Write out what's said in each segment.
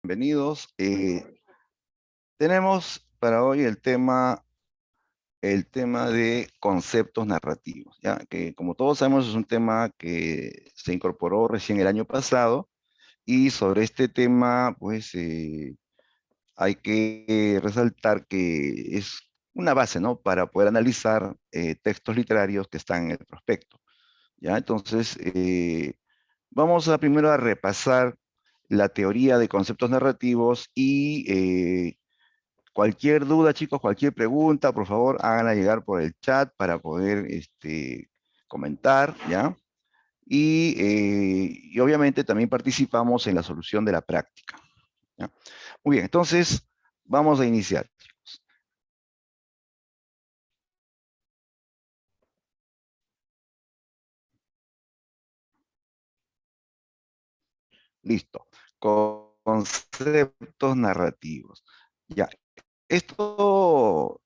Bienvenidos. Tenemos para hoy el tema de conceptos narrativos, ¿ya? Que como todos sabemos es un tema que se incorporó recién el año pasado y sobre este tema pues hay que resaltar que es una base, ¿no? Para poder analizar textos literarios que están en el prospecto, ¿ya? Entonces, vamos a primero a repasar la teoría de conceptos narrativos y cualquier duda, chicos, cualquier pregunta, por favor, háganla llegar por el chat para poder comentar, ¿ya? Y obviamente también participamos en la solución de la práctica, ¿ya? Muy bien, entonces vamos a iniciar. Listo. Conceptos narrativos. Ya, esto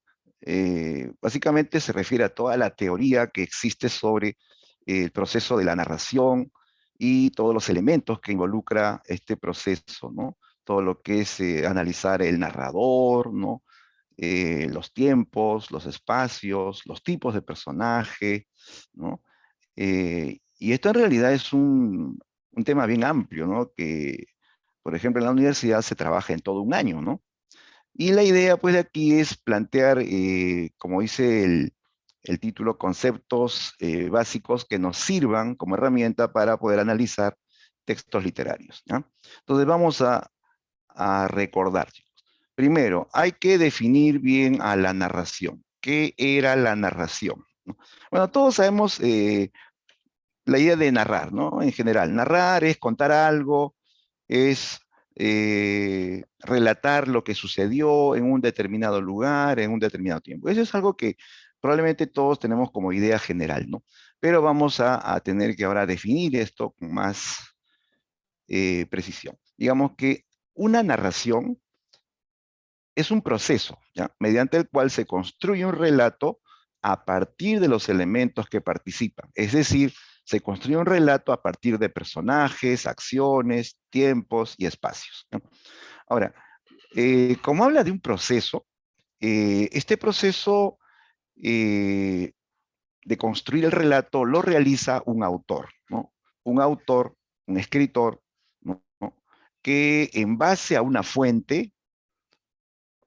básicamente se refiere a toda la teoría que existe sobre el proceso de la narración y todos los elementos que involucra este proceso, ¿no? Todo lo que es analizar el narrador, ¿no? Los tiempos, los espacios, los tipos de personaje, ¿no? Y esto en realidad es un tema bien amplio, ¿no? Que, por ejemplo, en la universidad se trabaja en todo un año, ¿no? Y la idea, pues, de aquí es plantear, como dice el título, conceptos básicos que nos sirvan como herramienta para poder analizar textos literarios, ¿ya? Entonces vamos a recordar, chicos. Primero, hay que definir bien a la narración. ¿Qué era la narración? ¿No? Bueno, todos sabemos la idea de narrar, ¿no? En general, narrar es contar algo, es relatar lo que sucedió en un determinado lugar, en un determinado tiempo. Eso es algo que probablemente todos tenemos como idea general, ¿no? Pero vamos a tener que ahora definir esto con más precisión. Digamos que una narración es un proceso, ¿ya? Mediante el cual se construye un relato a partir de los elementos que participan. Es decir, se construye un relato a partir de personajes, acciones, tiempos y espacios, ¿no? Ahora, como habla de un proceso, este proceso eh, de construir el relato lo realiza un autor, ¿no? Un autor, un escritor, ¿no? Que en base a una fuente,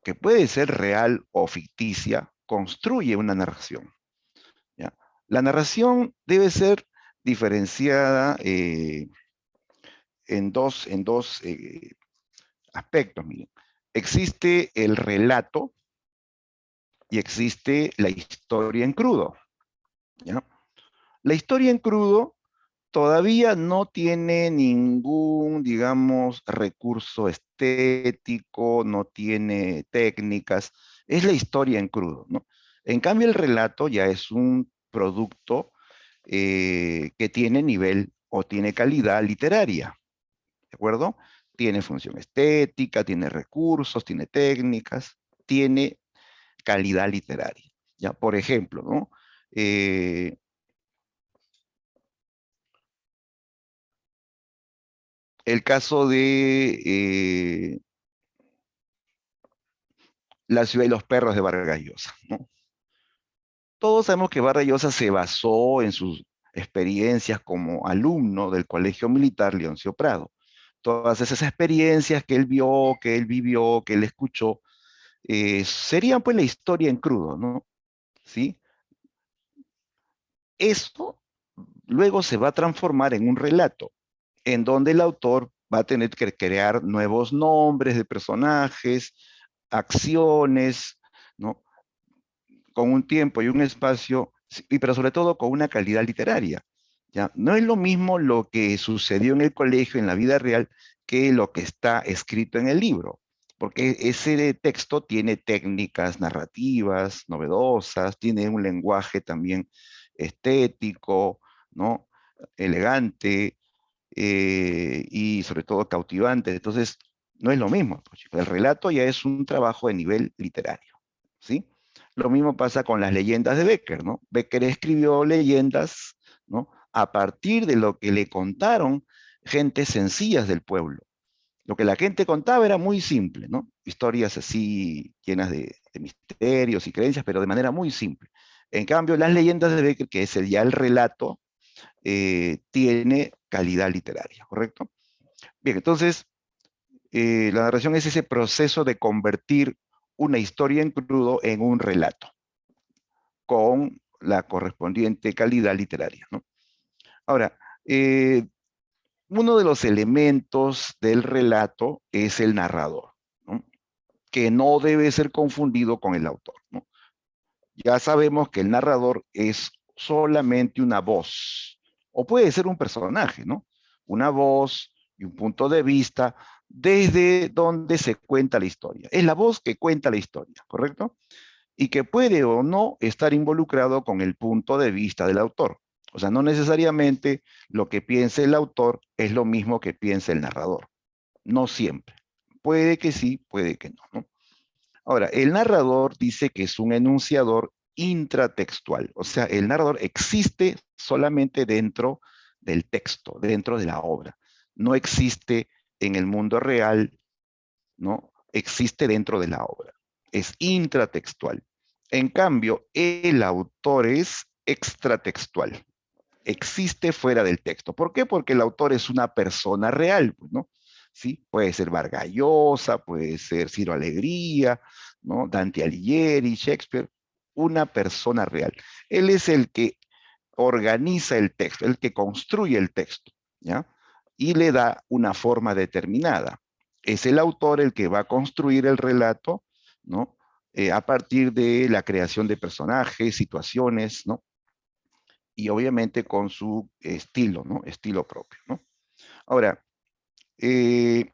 que puede ser real o ficticia, construye una narración, ¿ya? La narración debe ser diferenciada en dos aspectos. Miren. Existe el relato y existe la historia en crudo, ¿ya? La historia en crudo todavía no tiene ningún, digamos, recurso estético, no tiene técnicas, es la historia en crudo, ¿no? En cambio, el relato ya es un producto que tiene nivel o tiene calidad literaria, ¿de acuerdo? Tiene función estética, tiene recursos, tiene técnicas, tiene calidad literaria. Ya, por ejemplo, ¿no? Eh, el caso de La ciudad y los perros de Vargas Llosa, ¿no? Todos sabemos que Vargas Llosa se basó en sus experiencias como alumno del Colegio Militar Leoncio Prado. Todas esas experiencias que él vio, que él vivió, que él escuchó, serían pues la historia en crudo, ¿no? ¿Sí? Esto luego se va a transformar en un relato, en donde el autor va a tener que crear nuevos nombres de personajes, acciones, ¿no? Con un tiempo y un espacio, pero sobre todo con una calidad literaria. ¿Ya? No es lo mismo lo que sucedió en el colegio, en la vida real, que lo que está escrito en el libro, porque ese texto tiene técnicas narrativas novedosas, tiene un lenguaje también estético, ¿no? Elegante y sobre todo cautivante. Entonces, no es lo mismo, pues, chicos. El relato ya es un trabajo de nivel literario, ¿sí? Lo mismo pasa con las leyendas de Becker, ¿no? Becker escribió leyendas, ¿no? A partir de lo que le contaron gentes sencillas del pueblo. Lo que la gente contaba era muy simple, ¿no? Historias así llenas de misterios y creencias, pero de manera muy simple. En cambio, las leyendas de Becker, que es ya el relato, tiene calidad literaria, ¿correcto? Bien, entonces, la narración es ese proceso de convertir una historia en crudo en un relato, con la correspondiente calidad literaria, ¿no? Ahora, uno de los elementos del relato es el narrador, ¿no? Que no debe ser confundido con el autor, ¿no? Ya sabemos que el narrador es solamente una voz, o puede ser un personaje, ¿no? Una voz y un punto de vista desde donde se cuenta la historia. Es la voz que cuenta la historia, ¿correcto? Y que puede o no estar involucrado con el punto de vista del autor. O sea, no necesariamente lo que piense el autor es lo mismo que piensa el narrador. No siempre. Puede que sí, puede que no, ¿no? Ahora, el narrador dice que es un enunciador intratextual, o sea, el narrador existe solamente dentro del texto, dentro de la obra. No existe en el mundo real, ¿no? Existe dentro de la obra. Es intratextual. En cambio, el autor es extratextual. Existe fuera del texto. ¿Por qué? Porque el autor es una persona real, pues, ¿no? ¿Sí? Puede ser Vargas Llosa, puede ser Ciro Alegría, ¿no? Dante Alighieri, Shakespeare, una persona real. Él es el que organiza el texto, el que construye el texto, ¿ya? Y le da una forma determinada. Es el autor el que va a construir el relato, ¿no? A partir de la creación de personajes, situaciones, ¿no? Y obviamente con su estilo, ¿no? Estilo propio, ¿no? Ahora, eh,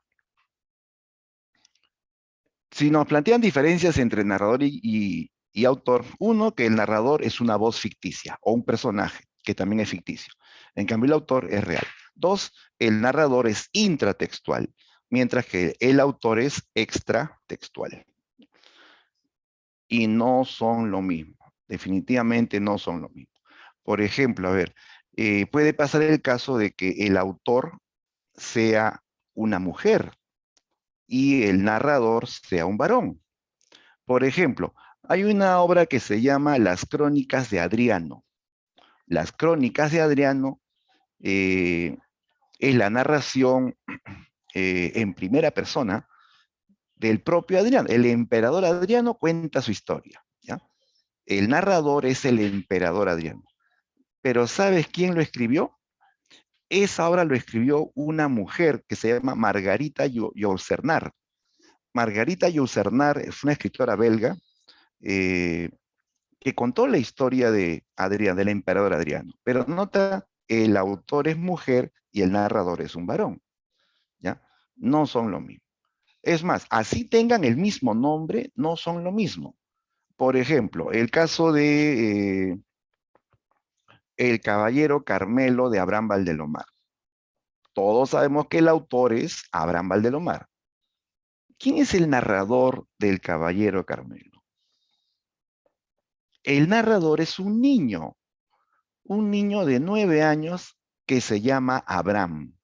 si nos plantean diferencias entre narrador y autor, uno, que el narrador es una voz ficticia o un personaje que también es ficticio. En cambio, el autor es real. Dos, el narrador es intratextual, mientras que el autor es extratextual. Y no son lo mismo. Definitivamente no son lo mismo. Por ejemplo, a ver, puede pasar el caso de que el autor sea una mujer y el narrador sea un varón. Por ejemplo, hay una obra que se llama Las Crónicas de Adriano. Las Crónicas de Adriano es la narración en primera persona del propio Adriano. El emperador Adriano cuenta su historia, ¿ya? El narrador es el emperador Adriano. Pero ¿sabes quién lo escribió? Esa obra lo escribió una mujer que se llama Margarita Yourcenar. Margarita Yourcenar es una escritora belga eh, que contó la historia de Adrián, del emperador Adriano. Pero nota, el autor es mujer y el narrador es un varón, ¿ya? No son lo mismo. Es más, así tengan el mismo nombre, no son lo mismo. Por ejemplo, el caso de El Caballero Carmelo de Abraham Valdelomar. Todos sabemos que el autor es Abraham Valdelomar. ¿Quién es el narrador del Caballero Carmelo? El narrador es un niño de 9 años que se llama Abraham.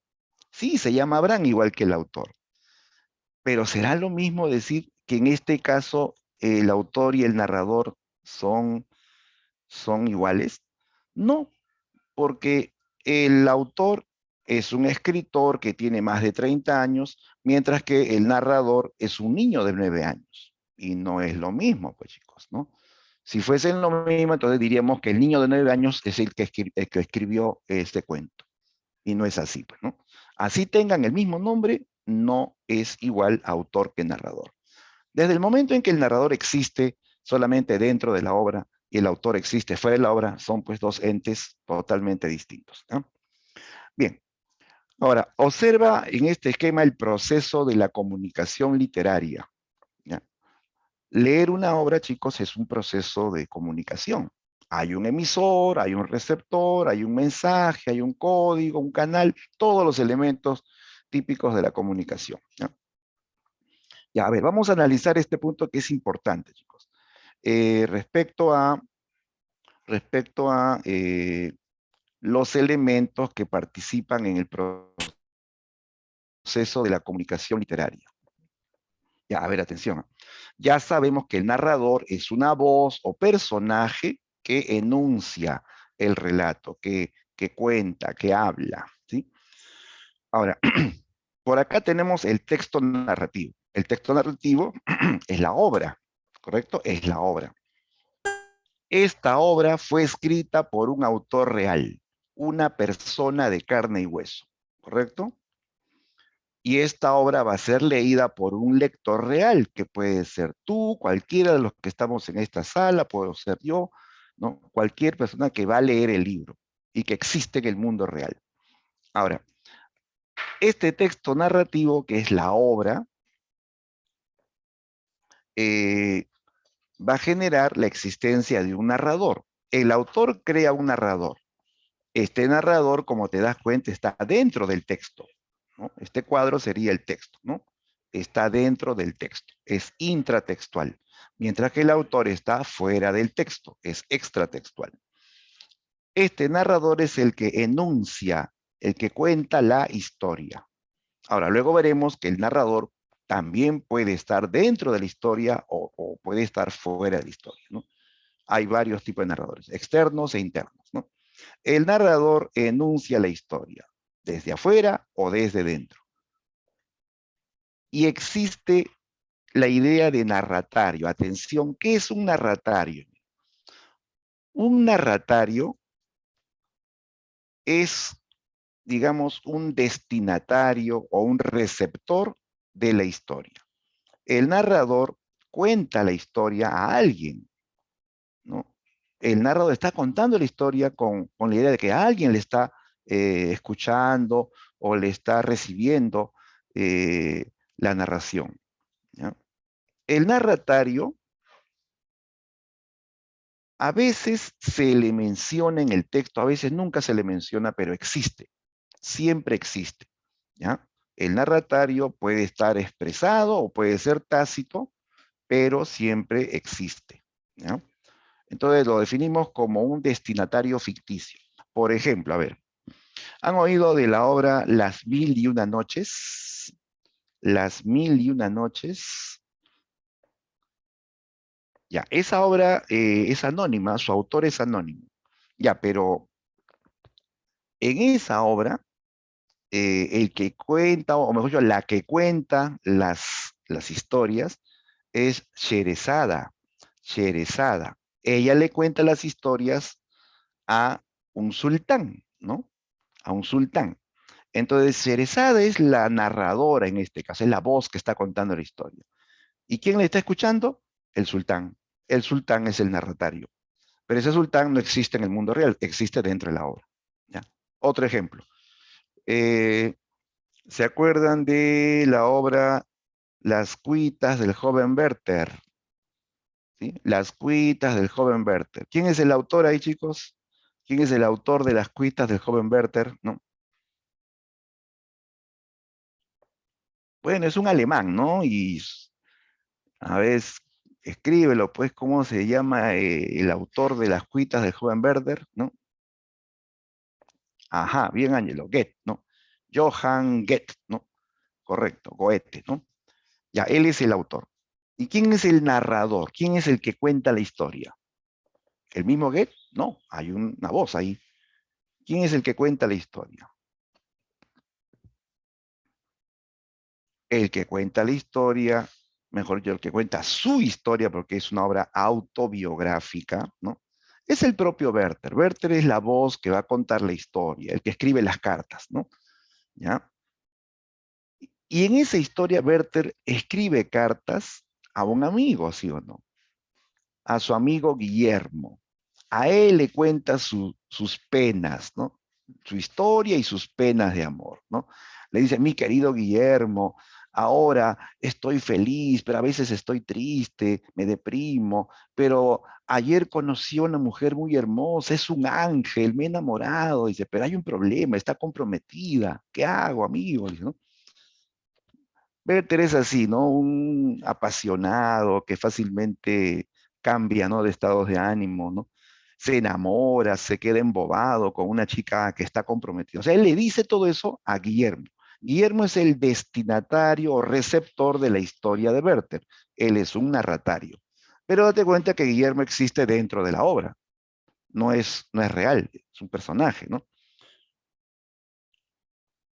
Sí, se llama Abraham igual que el autor. Pero ¿será lo mismo decir que en este caso el autor y el narrador son iguales? No, porque el autor es un escritor que tiene más de 30 años, mientras que el narrador es un niño de 9 años. Y no es lo mismo, pues chicos, ¿no? Si fuesen lo mismo, entonces diríamos que el niño de 9 años es el que escribió este cuento. Y no es así, pues, ¿no? Así tengan el mismo nombre, no es igual autor que narrador. Desde el momento en que el narrador existe solamente dentro de la obra y el autor existe fuera de la obra, son pues dos entes totalmente distintos, ¿no? Bien, ahora, observa en este esquema el proceso de la comunicación literaria, ¿ya? Leer una obra, chicos, es un proceso de comunicación. Hay un emisor, hay un receptor, hay un mensaje, hay un código, un canal, todos los elementos típicos de la comunicación, ¿ya? Ya, a ver, vamos a analizar este punto que es importante, chicos. Respecto a los elementos que participan en el proceso proceso de la comunicación literaria. Ya, a ver, atención. Ya sabemos que el narrador es una voz o personaje que enuncia el relato, que cuenta, que habla, ¿sí? Ahora, por acá tenemos el texto narrativo. El texto narrativo es la obra, ¿correcto? Es la obra. Esta obra fue escrita por un autor real, una persona de carne y hueso, ¿correcto? Y esta obra va a ser leída por un lector real, que puede ser tú, cualquiera de los que estamos en esta sala, puedo ser yo, ¿no? Cualquier persona que va a leer el libro y que existe en el mundo real. Ahora, este texto narrativo, que es la obra, eh, va a generar la existencia de un narrador. El autor crea un narrador. Este narrador, como te das cuenta, está dentro del texto, ¿no? Este cuadro sería el texto, ¿no? Está dentro del texto, es intratextual, mientras que el autor está fuera del texto, es extratextual. Este narrador es el que enuncia, el que cuenta la historia. Ahora, luego veremos que el narrador también puede estar dentro de la historia o puede estar fuera de la historia, ¿no? Hay varios tipos de narradores, externos e internos, ¿no? El narrador enuncia la historia, desde afuera o desde dentro. Y existe la idea de narratario. Atención, ¿qué es un narratario? Un narratario es, digamos, un destinatario o un receptor de la historia. El narrador cuenta la historia a alguien, ¿no? El narrador está contando la historia con la idea de que alguien le está escuchando o le está recibiendo la narración, ¿ya? El narratario a veces se le menciona en el texto, a veces nunca se le menciona, pero existe, siempre existe, ¿ya? El narratario puede estar expresado o puede ser tácito, pero siempre existe, ¿ya? Entonces lo definimos como un destinatario ficticio. Por ejemplo, a ver, ¿han oído de la obra Las Mil y Una Noches? Las Mil y Una Noches. Ya, esa obra es anónima, su autor es anónimo. Ya, pero en esa obra, el que cuenta, o mejor dicho, la que cuenta las historias es Sherezada. Sherezada. Ella le cuenta las historias a un sultán, ¿no? A un sultán. Entonces, Sherezada es la narradora en este caso, es la voz que está contando la historia. ¿Y quién le está escuchando? El sultán. El sultán es el narratario. Pero ese sultán no existe en el mundo real, existe dentro de la obra, ¿ya? Otro ejemplo. Eh, ¿Se acuerdan de la obra Las cuitas del joven Werther? ¿Sí? Las cuitas del joven Werther. ¿Quién es el autor ahí, chicos? ¿Quién es el autor de las cuitas del joven Werther? ¿No? Bueno, es un alemán, ¿no? Y a ver, escríbelo, pues, ¿cómo se llama el autor de las cuitas del joven Werther? ¿No? Ajá, bien, Ángelo, Goethe, ¿no? Johann Goethe, ¿no? Correcto, Goethe, ¿no? Ya, él es el autor. ¿Y quién es el narrador? ¿Quién es el que cuenta la historia? ¿El mismo Goethe? No, hay una voz ahí. ¿Quién es el que cuenta la historia? El que cuenta la historia, mejor dicho, el que cuenta su historia, porque es una obra autobiográfica, ¿no? Es el propio Werther. Werther es la voz que va a contar la historia, el que escribe las cartas, ¿no? ¿Ya? Y en esa historia, Werther escribe cartas a un amigo, ¿sí o no? A su amigo Guillermo. A él le cuenta sus penas, ¿no? Su historia y sus penas de amor, ¿no? Le dice, mi querido Guillermo, ahora estoy feliz, pero a veces estoy triste, me deprimo, pero ayer conocí a una mujer muy hermosa, es un ángel, me he enamorado, dice, pero hay un problema, está comprometida, ¿qué hago, amigo? Dice, ¿no? Werther es así, ¿no? Un apasionado que fácilmente cambia, ¿no? De estados de ánimo, ¿no? Se enamora, se queda embobado con una chica que está comprometida. O sea, él le dice todo eso a Guillermo. Guillermo es el destinatario o receptor de la historia de Werther. Él es un narratario. Pero date cuenta que Guillermo existe dentro de la obra. No es real, es un personaje, ¿no?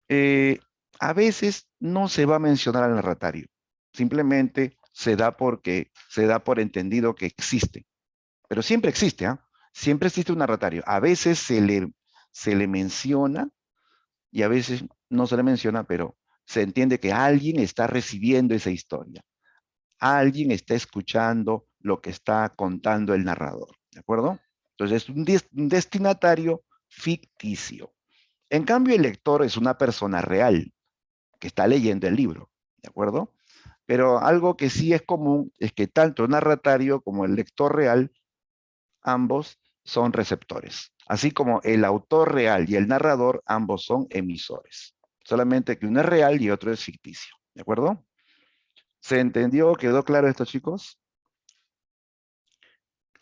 Eh, a veces no se va a mencionar al narratario. Simplemente se da por entendido que existe. Pero siempre existe, ¿ah? Siempre existe un narratario. A veces se le menciona y a veces no se le menciona, pero se entiende que alguien está recibiendo esa historia. Alguien está escuchando lo que está contando el narrador, ¿de acuerdo? Entonces es un destinatario ficticio. En cambio, el lector es una persona real que está leyendo el libro, ¿de acuerdo? Pero algo que sí es común es que tanto el narratario como el lector real, ambos son receptores. Así como el autor real y el narrador, ambos son emisores. Solamente que uno es real y otro es ficticio, ¿de acuerdo? ¿Se entendió? ¿Quedó claro esto, chicos?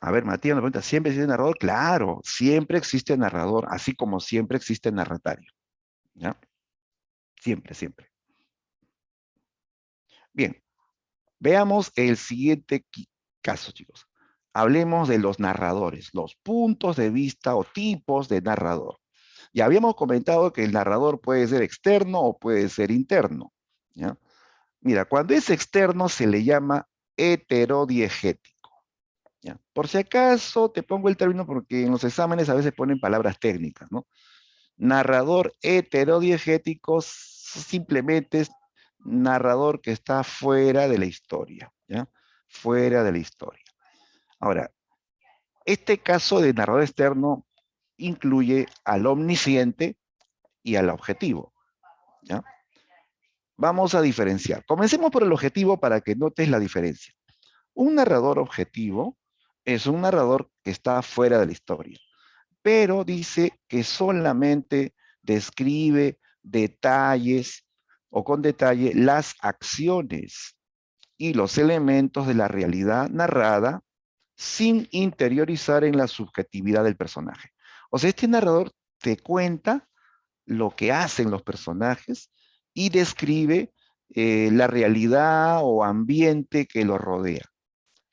A ver, Matías me pregunta, ¿siempre existe narrador? Claro, siempre existe narrador, así como siempre existe narratario. ¿Ya? Siempre, siempre. Bien, veamos el siguiente caso, chicos. Hablemos de los narradores, los puntos de vista o tipos de narrador. Ya habíamos comentado que el narrador puede ser externo o puede ser interno. ¿Ya? Mira, cuando es externo se le llama heterodiegético. ¿Ya? Por si acaso te pongo el término porque en los exámenes a veces ponen palabras técnicas, ¿no? Narrador heterodiegético simplemente es narrador que está fuera de la historia, ¿ya? Fuera de la historia. Ahora, este caso de narrador externo incluye al omnisciente y al objetivo, ¿ya? Vamos a diferenciar. Comencemos por el objetivo para que notes la diferencia. Un narrador objetivo es un narrador que está fuera de la historia, pero dice que solamente describe detalles o con detalle las acciones y los elementos de la realidad narrada sin interiorizar en la subjetividad del personaje. O sea, este narrador te cuenta lo que hacen los personajes y describe la realidad o ambiente que los rodea.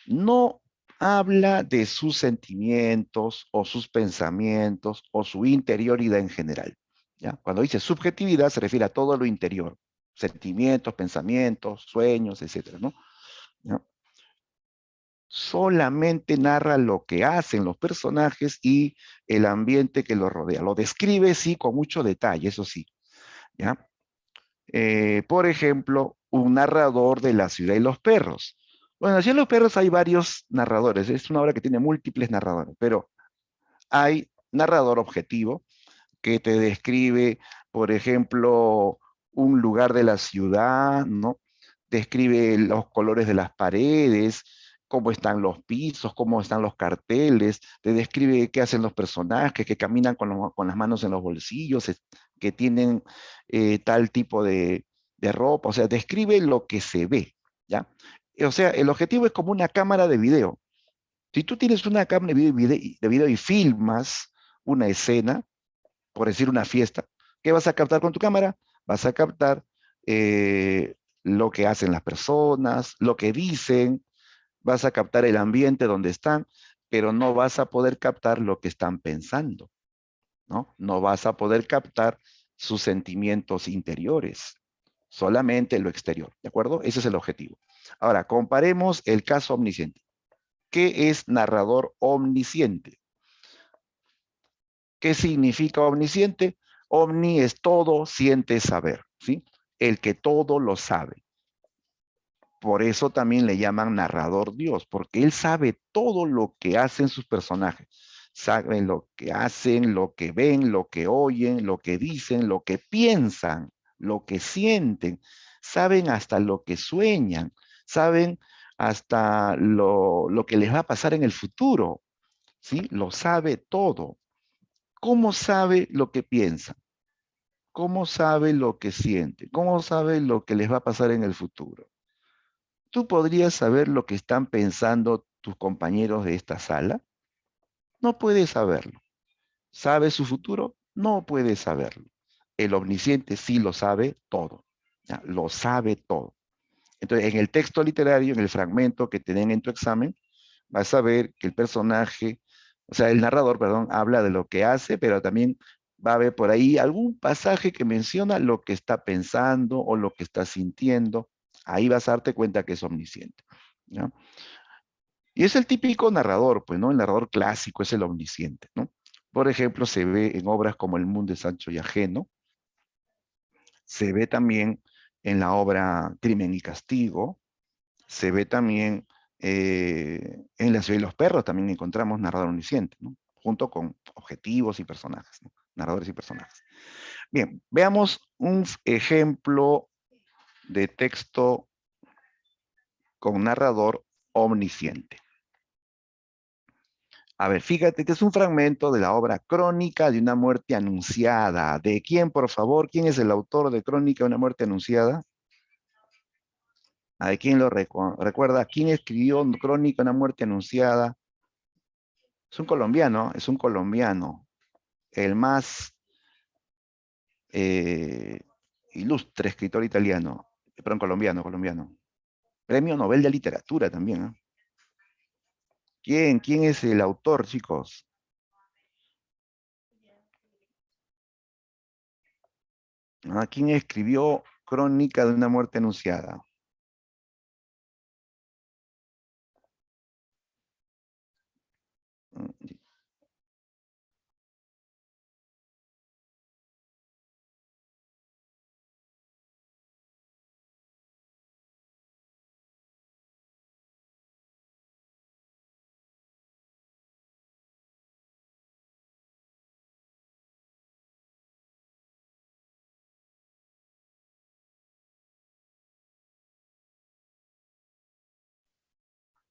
No habla de sus sentimientos o sus pensamientos o su interioridad en general. ¿Ya? Cuando dice subjetividad se refiere a todo lo interior, sentimientos, pensamientos, sueños, etcétera, ¿no? ¿Ya? Solamente narra lo que hacen los personajes y el ambiente que los rodea. Lo describe, sí, con mucho detalle, eso sí. ¿Ya? Por ejemplo, un narrador de La ciudad y los perros. Bueno, en La ciudad y los perros hay varios narradores, es una obra que tiene múltiples narradores, pero hay narrador objetivo que te describe, por ejemplo, un lugar de la ciudad, ¿no? Describe los colores de las paredes, cómo están los pisos, cómo están los carteles, te describe qué hacen los personajes, que caminan con las manos en los bolsillos, que tienen tal tipo de ropa, o sea, describe lo que se ve, ¿ya? O sea, el objetivo es como una cámara de video. Si tú tienes una cámara de video y filmas una escena, por decir una fiesta, ¿qué vas a captar con tu cámara? Vas a captar lo que hacen las personas, lo que dicen, vas a captar el ambiente donde están, pero no vas a poder captar lo que están pensando, ¿no? No vas a poder captar sus sentimientos interiores, solamente lo exterior, ¿de acuerdo? Ese es el objetivo. Ahora, comparemos el caso omnisciente. ¿Qué es narrador omnisciente? ¿Qué significa omnisciente? Omni es todo, siente saber, ¿sí? El que todo lo sabe. Por eso también le llaman narrador Dios, porque él sabe todo lo que hacen sus personajes. Saben lo que hacen, lo que ven, lo que oyen, lo que dicen, lo que piensan, lo que sienten. Saben hasta lo que sueñan. Saben hasta lo que les va a pasar en el futuro. ¿Sí? Lo sabe todo. ¿Cómo sabe lo que piensa? ¿Cómo sabe lo que siente? ¿Cómo sabe lo que les va a pasar en el futuro? ¿Tú podrías saber lo que están pensando tus compañeros de esta sala? No puedes saberlo. ¿Sabes su futuro? No puedes saberlo. El omnisciente sí lo sabe todo, ¿ya? Lo sabe todo. Entonces, en el texto literario, en el fragmento que tienen en tu examen, vas a ver que el personaje, o sea, el narrador, perdón, habla de lo que hace, pero también va a haber por ahí algún pasaje que menciona lo que está pensando o lo que está sintiendo. Ahí vas a darte cuenta que es omnisciente, ¿ya? Y es el típico narrador, pues, ¿no? El narrador clásico es el omnisciente, ¿no? Por ejemplo, se ve en obras como El mundo es ancho y ajeno, se ve también en la obra Crimen y Castigo, se ve también en La ciudad y los perros, también encontramos narrador omnisciente, ¿no? Junto con objetivos y personajes, ¿no? Narradores y personajes. Bien, veamos un ejemplo de texto con narrador omnisciente. A ver, fíjate que es un fragmento de la obra Crónica de una muerte anunciada. ¿De quién, por favor? ¿Quién es el autor de Crónica de una muerte anunciada? ¿A quién lo recuerda? ¿Quién escribió Crónica de una muerte anunciada? Es un colombiano, el más eh, ilustre escritor italiano, perdón, colombiano. Premio Nobel de Literatura también, ¿eh? ¿Quién es el autor, chicos? ¿Quién escribió Crónica de una muerte anunciada? Mm,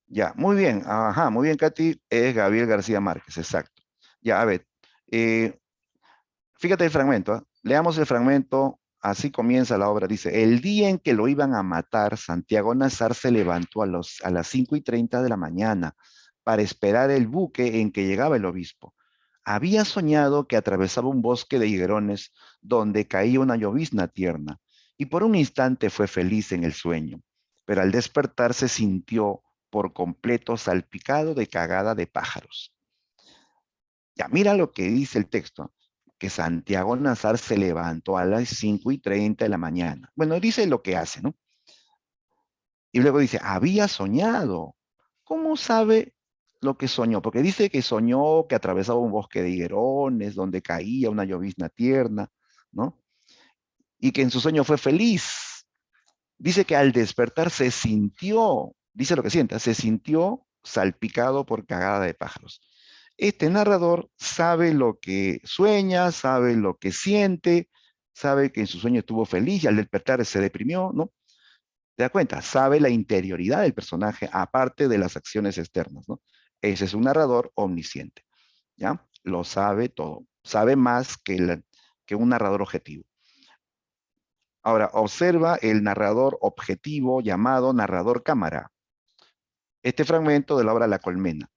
Ya, muy bien, ajá, muy bien, Katy, es Gabriel García Márquez, exacto. Ya, a ver, eh, fíjate el fragmento, ¿ah? Leamos el fragmento, así comienza la obra. Dice, el día en que lo iban a matar, Santiago Nazar se levantó a las 5:30 de la mañana para esperar el buque en que llegaba el obispo. Había soñado que atravesaba un bosque de higuerones donde caía una llovizna tierna, y por un instante fue feliz en el sueño, pero al despertar se sintió por completo salpicado de cagada de pájaros. Ya, mira lo que dice el texto, que Santiago Nazar se levantó a las 5:30 de la mañana. Bueno, dice lo que hace, ¿no? Y luego dice, había soñado. ¿Cómo sabe lo que soñó? Porque dice que soñó que atravesaba un bosque de higuerones, donde caía una llovizna tierna, ¿no? Y que en su sueño fue feliz. Dice que al despertar se sintió, dice lo que sienta, se sintió salpicado por cagada de pájaros. Este narrador sabe lo que sueña, sabe lo que siente, sabe que en su sueño estuvo feliz y al despertar se deprimió, ¿no? ¿Te das cuenta? Sabe la interioridad del personaje aparte de las acciones externas, ¿no? Ese es un narrador omnisciente, ¿ya? Lo sabe todo, sabe más que un narrador objetivo. Ahora, observa el narrador objetivo llamado narrador cámara. Este fragmento de la obra La Colmena,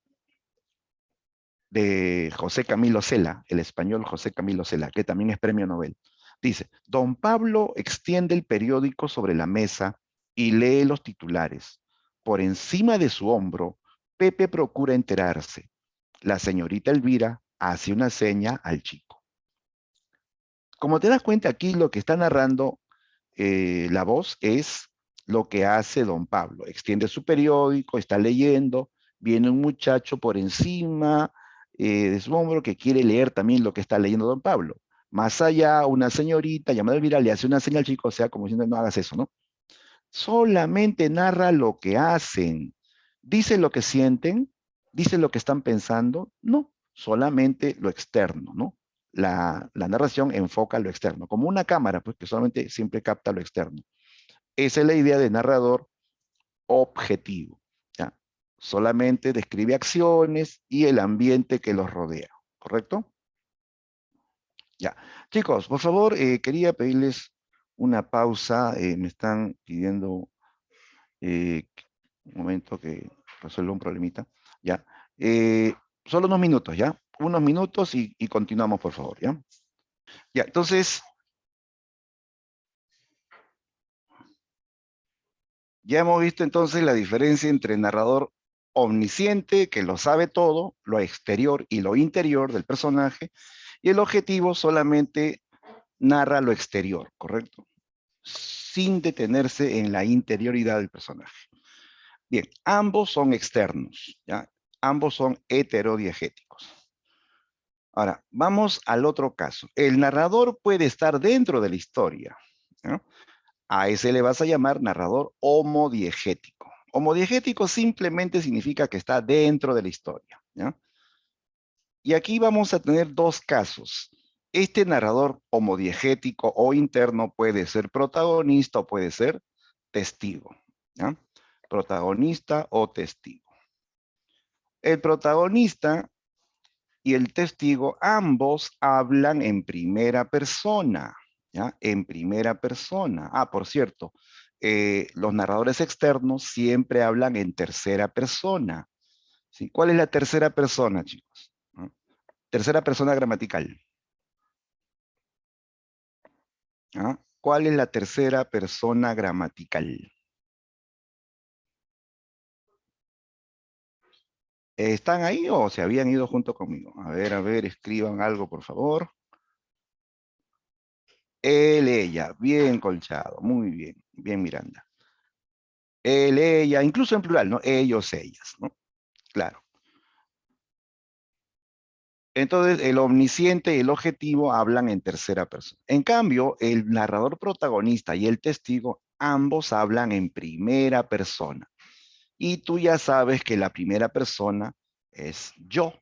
de José Camilo Cela, el español José Camilo Cela, que también es premio Nobel. Dice, don Pablo extiende el periódico sobre la mesa y lee los titulares. Por encima de su hombro, Pepe procura enterarse. La señorita Elvira hace una seña al chico. Como te das cuenta aquí, lo que está narrando la voz es lo que hace don Pablo. Extiende su periódico, está leyendo, viene un muchacho por encima de su hombro que quiere leer también lo que está leyendo don Pablo. Más allá, una señorita llamada Elvira le hace una señal al chico, o sea, como diciendo, no hagas eso, ¿no? Solamente narra lo que hacen. Dice lo que sienten, dice lo que están pensando, no, solamente lo externo, ¿no? La narración enfoca lo externo, como una cámara, pues que solamente siempre capta lo externo. Esa es la idea de narrador objetivo, ¿ya? Solamente describe acciones y el ambiente que los rodea, ¿correcto? Ya. Chicos, por favor, quería pedirles una pausa. Me están pidiendo eh, un momento que resuelva un problemita. Ya. Eh, Solo unos minutos, ¿ya? Unos minutos y continuamos, por favor, ¿ya? Ya, entonces, Ya hemos visto entonces la diferencia entre narrador omnisciente, que lo sabe todo, lo exterior y lo interior del personaje, y el objetivo solamente narra lo exterior, ¿correcto? Sin detenerse en la interioridad del personaje. Bien, ambos son externos, ¿ya? Ambos son heterodiegéticos. Ahora, vamos al otro caso. El narrador puede estar dentro de la historia, ¿no? A ese le vas a llamar narrador homodiegético. Homodiegético simplemente significa que está dentro de la historia, ¿ya? Y aquí vamos a tener dos casos. Este narrador homodiegético o interno puede ser protagonista o puede ser testigo, ¿ya? Protagonista o testigo. El protagonista y el testigo, ambos hablan en primera persona, ¿ya? En primera persona. Ah, por cierto, los narradores externos siempre hablan en tercera persona, ¿sí? ¿Cuál es la tercera persona, chicos? ¿No? Tercera persona gramatical. ¿Ah? ¿Cuál es la tercera persona gramatical? ¿Están ahí o se habían ido junto conmigo? A ver, escriban algo, por favor. Él, ella, bien colchado, muy bien, bien Miranda. Él, ella, incluso en plural, ¿no? Ellos, ellas, ¿no? Claro. Entonces, el omnisciente y el objetivo hablan en tercera persona. En cambio, el narrador protagonista y el testigo, ambos hablan en primera persona. Y tú ya sabes que la primera persona es yo,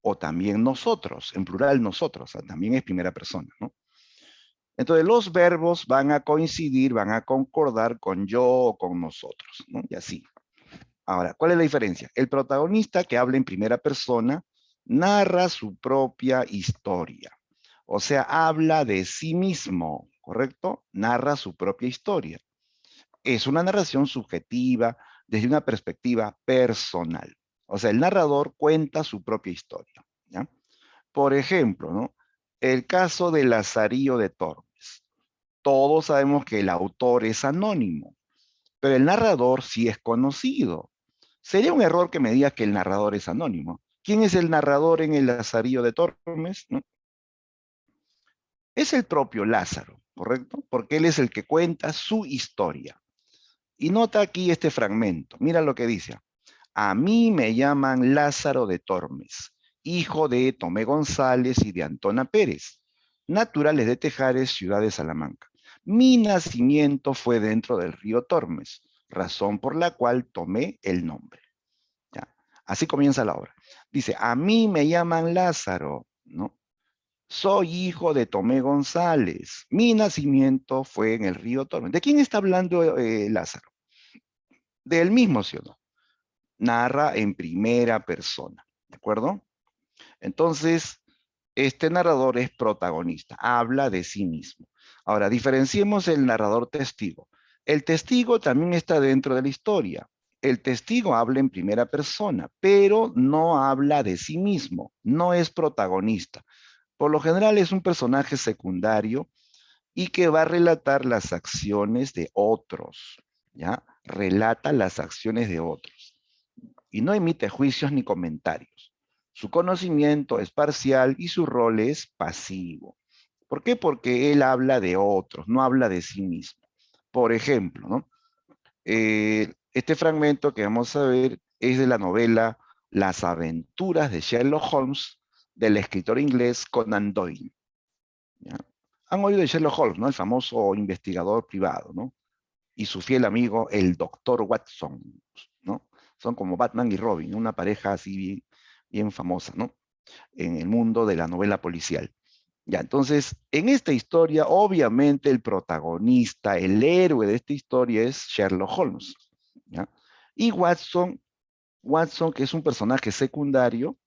o también nosotros, en plural nosotros, o sea, también es primera persona, ¿no? Entonces, los verbos van a coincidir, van a concordar con yo o con nosotros, ¿no? Y así. Ahora, ¿cuál es la diferencia? El protagonista que habla en primera persona narra su propia historia. O sea, habla de sí mismo, ¿correcto? Narra su propia historia. Es una narración subjetiva desde una perspectiva personal. O sea, el narrador cuenta su propia historia, ¿ya? Por ejemplo, ¿no? El caso de Lazarillo de Tormes. Todos sabemos que el autor es anónimo, pero el narrador sí es conocido. Sería un error que me digas que el narrador es anónimo. ¿Quién es el narrador en el Lazarillo de Tormes? ¿No? Es el propio Lázaro, ¿correcto? Porque él es el que cuenta su historia. Y nota aquí este fragmento. Mira lo que dice. A mí me llaman Lázaro de Tormes, hijo de Tomé González y de Antona Pérez, naturales de Tejares, ciudad de Salamanca. Mi nacimiento fue dentro del río Tormes, razón por la cual tomé el nombre. ¿Ya? Así comienza la obra. Dice, a mí me llaman Lázaro, ¿no? Soy hijo de Tomé González. Mi nacimiento fue en el río Tormes. ¿De quién está hablando Lázaro? De él mismo, ¿sí o no? Narra en primera persona, ¿de acuerdo? Entonces, este narrador es protagonista, habla de sí mismo. Ahora, diferenciemos el narrador testigo. El testigo también está dentro de la historia. El testigo habla en primera persona, pero no habla de sí mismo, no es protagonista. Por lo general es un personaje secundario y que va a relatar las acciones de otros, ¿ya? Relata las acciones de otros y no emite juicios ni comentarios. Su conocimiento es parcial y su rol es pasivo. ¿Por qué? Porque él habla de otros, no habla de sí mismo. Por ejemplo, ¿no? Este fragmento que vamos a ver es de la novela Las aventuras de Sherlock Holmes del escritor inglés Conan Doyle. ¿Ya? Han oído de Sherlock Holmes, ¿no? El famoso investigador privado, ¿no? Y su fiel amigo, el doctor Watson, ¿no? Son como Batman y Robin, una pareja así bien, bien famosa, ¿no? En el mundo de la novela policial. Ya, entonces, en esta historia, obviamente el protagonista, el héroe de esta historia es Sherlock Holmes, ¿ya? Y Watson, que es un personaje secundario,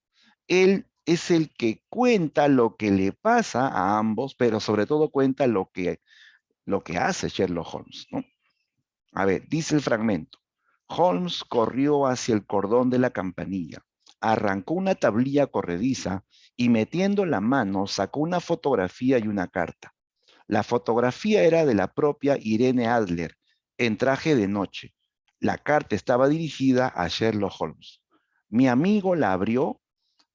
él es el que cuenta lo que le pasa a ambos, pero sobre todo cuenta lo que hace Sherlock Holmes, ¿no? A ver, dice el fragmento. Holmes corrió hacia el cordón de la campanilla, arrancó una tablilla corrediza y metiendo la mano sacó una fotografía y una carta. La fotografía era de la propia Irene Adler, en traje de noche. la carta estaba dirigida a Sherlock Holmes. Mi amigo la abrió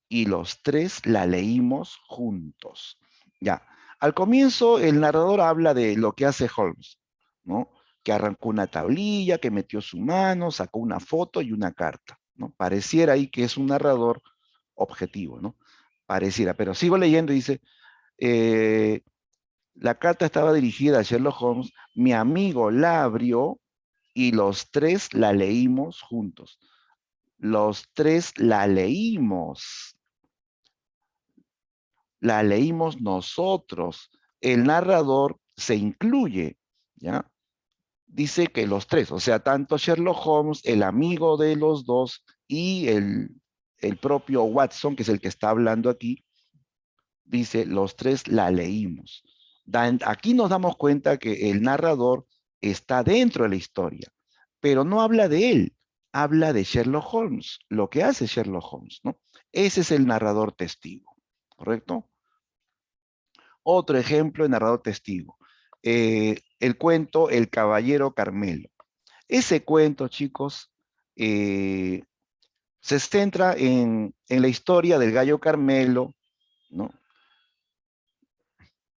y los tres la leímos juntos. Ya, al comienzo el narrador habla de lo que hace Holmes, ¿no? Que arrancó una tablilla, que metió su mano, sacó una foto y una carta, ¿no? Pareciera ahí que es un narrador objetivo, ¿no? Pareciera, pero sigo leyendo y dice, eh, la carta estaba dirigida a Sherlock Holmes, mi amigo la abrió y los tres la leímos juntos. Los tres la leímos nosotros. El narrador se incluye, ¿ya? Dice que los tres, o sea, tanto Sherlock Holmes, el amigo de los dos y el propio Watson, que es el que está hablando aquí, dice, los tres la leímos. Aquí nos damos cuenta que el narrador está dentro de la historia, pero no habla de él, habla de Sherlock Holmes, lo que hace Sherlock Holmes, ¿no? Ese es el narrador testigo, ¿correcto? Otro ejemplo de narrador testigo. El cuento El Caballero Carmelo. Ese cuento, chicos, eh, se centra en la historia del gallo Carmelo, ¿no?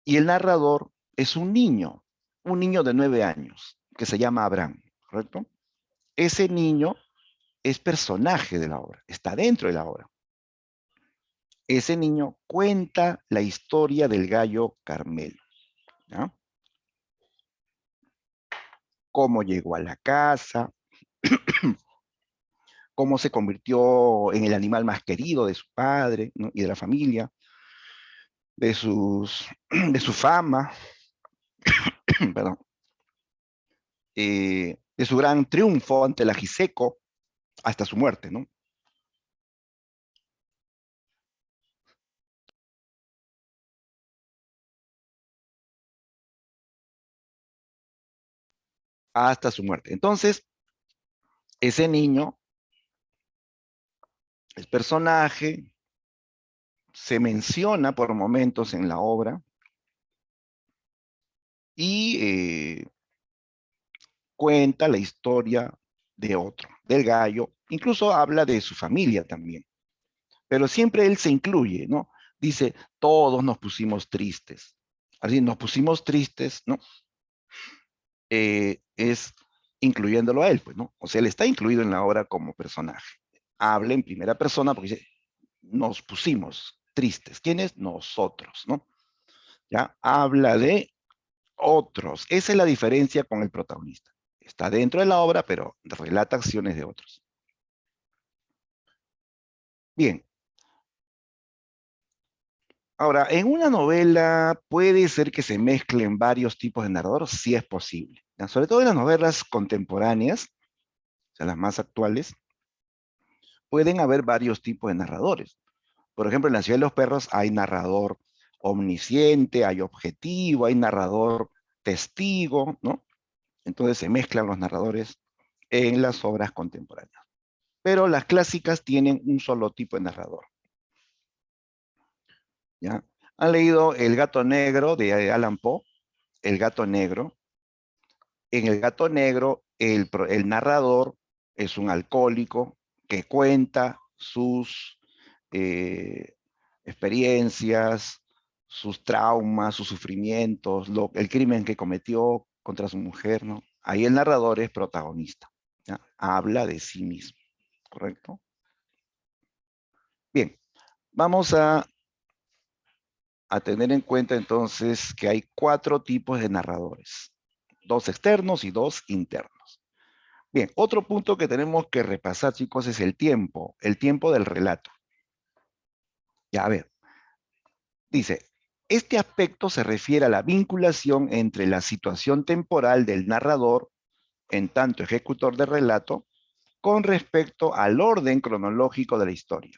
Y el narrador es un niño de 9 años, que se llama Abraham, ¿correcto? Ese niño es personaje de la obra, está dentro de la obra. Ese niño cuenta la historia del gallo Carmelo, ¿ya? Cómo llegó a la casa, cómo se convirtió en el animal más querido de su padre, ¿no? Y de la familia, de su fama, perdón, de su gran triunfo ante la Giseco hasta su muerte, ¿no? Hasta su muerte. Entonces, ese niño, el personaje, se menciona por momentos en la obra y cuenta la historia de otro, del gallo, incluso habla de su familia también, pero siempre él se incluye, ¿no? Dice, todos nos pusimos tristes, así nos pusimos tristes, ¿no? Es incluyéndolo a él, pues, ¿no? O sea, él está incluido en la obra como personaje. Habla en primera persona porque dice, nos pusimos tristes. ¿Quiénes? Nosotros, ¿no? Ya habla de otros. Esa es la diferencia con el protagonista. Está dentro de la obra, pero relata acciones de otros. Bien. Ahora, en una novela puede ser que se mezclen varios tipos de narrador, si es posible. ¿Ya? Sobre todo en las novelas contemporáneas, o sea, las más actuales, pueden haber varios tipos de narradores. Por ejemplo, en La Ciudad de los Perros hay narrador omnisciente, hay objetivo, hay narrador testigo, ¿no? Entonces se mezclan los narradores en las obras contemporáneas. Pero las clásicas tienen un solo tipo de narrador, ¿ya? ¿Han leído El gato negro de Allan Poe? El gato negro. En El gato negro, el narrador es un alcohólico que cuenta sus eh, experiencias, sus traumas, sus sufrimientos, el crimen que cometió contra su mujer, ¿no? Ahí el narrador es protagonista, ¿ya? Habla de sí mismo, ¿correcto? Bien, vamos a tener en cuenta entonces que hay 4 tipos de narradores, 2 externos y 2 internos. Bien, otro punto que tenemos que repasar, chicos, es el tiempo del relato. Ya, a ver, dice, este aspecto se refiere a la vinculación entre la situación temporal del narrador, en tanto ejecutor de relato, con respecto al orden cronológico de la historia.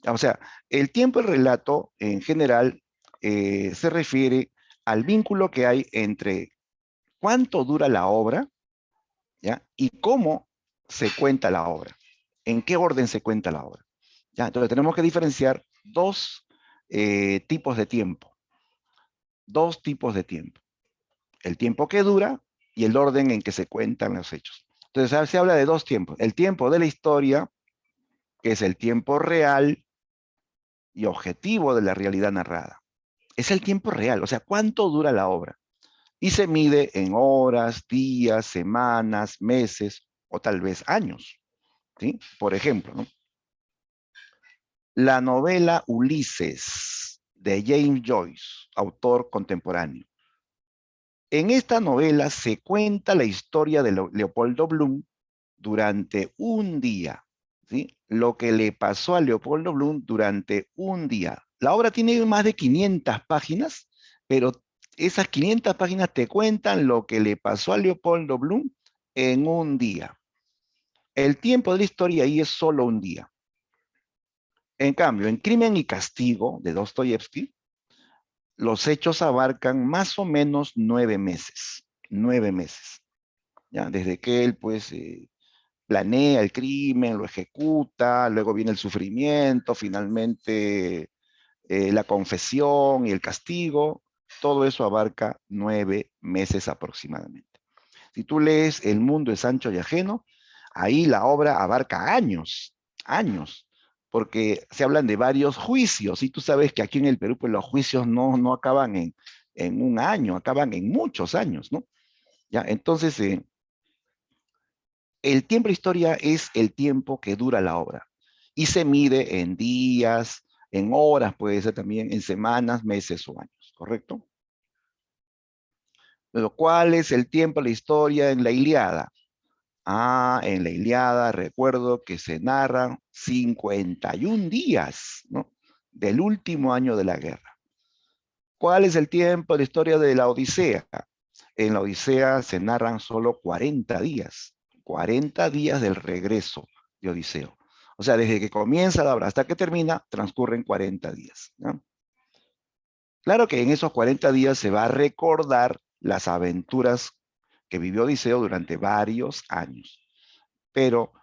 O sea, el tiempo del relato, en general, se refiere al vínculo que hay entre cuánto dura la obra, ¿ya? Y cómo se cuenta la obra, en qué orden se cuenta la obra. ¿Ya? Entonces tenemos que diferenciar tipos de tiempo, 2 tipos de tiempo, el tiempo que dura y el orden en que se cuentan los hechos. Entonces se habla de dos tiempos. El tiempo de la historia, que es el tiempo real y objetivo de la realidad narrada. Es el tiempo real, o sea, cuánto dura la obra. Y se mide en horas, días, semanas, meses o tal vez años. ¿Sí? Por ejemplo, ¿no? La novela Ulises de James Joyce, autor contemporáneo. En esta novela se cuenta la historia de Leopoldo Bloom durante un día, ¿sí? Lo que le pasó a Leopoldo Bloom durante un día. La obra tiene más de 500 páginas, pero esas 500 páginas te cuentan lo que le pasó a Leopoldo Bloom en un día. El tiempo de la historia ahí es solo un día. En cambio, en Crimen y Castigo de Dostoyevsky, los hechos abarcan más o menos 9 meses. 9 meses. ¿Ya? Desde que él, pues, planea el crimen, lo ejecuta, luego viene el sufrimiento, finalmente la confesión y el castigo. Todo eso abarca 9 meses aproximadamente. Si tú lees El mundo es ancho y ajeno, ahí la obra abarca años, años, porque se hablan de varios juicios, y tú sabes que aquí en el Perú pues los juicios no acaban en un año, acaban en muchos años, ¿no? ¿Ya? Entonces, el tiempo de historia es el tiempo que dura la obra, y se mide en días, en horas, puede ser también en semanas, meses o años, ¿correcto? Pero ¿cuál es el tiempo de la historia en la Ilíada? Ah, en la Ilíada recuerdo que se narran 51 días, ¿no? Del último año de la guerra. ¿Cuál es el tiempo de la historia de la Odisea? En la Odisea se narran solo 40 días, 40 días del regreso de Odiseo. O sea, desde que comienza la obra hasta que termina, transcurren 40 días, ¿no? Claro que en esos 40 días se va a recordar las aventuras que vivió Odiseo durante varios años. Pero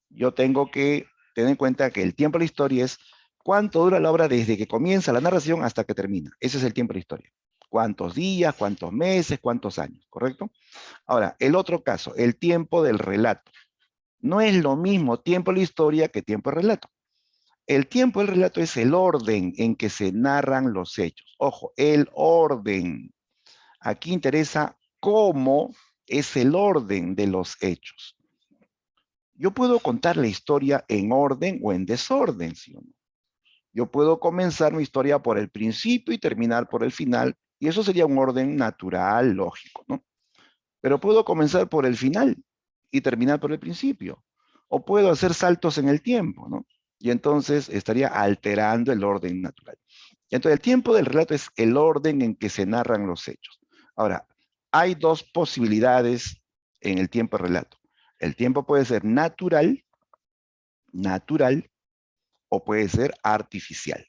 yo tengo que tener en cuenta que el tiempo de la historia es cuánto dura la obra desde que comienza la narración hasta que termina. Ese es el tiempo de la historia. ¿Cuántos días, cuántos meses, cuántos años? ¿Correcto? Ahora, el otro caso, el tiempo del relato. No es lo mismo tiempo de la historia que tiempo de relato. El tiempo del relato es el orden en que se narran los hechos. Ojo, el orden. Aquí interesa cómo es el orden de los hechos. Yo puedo contar la historia en orden o en desorden, ¿sí o no? Yo puedo comenzar mi historia por el principio y terminar por el final, y eso sería un orden natural, lógico, ¿no? Pero puedo comenzar por el final y terminar por el principio, o puedo hacer saltos en el tiempo, ¿no? Y entonces estaría alterando el orden natural. Entonces, el tiempo del relato es el orden en que se narran los hechos. Ahora, hay dos posibilidades en el tiempo del relato. El tiempo puede ser natural o puede ser artificial.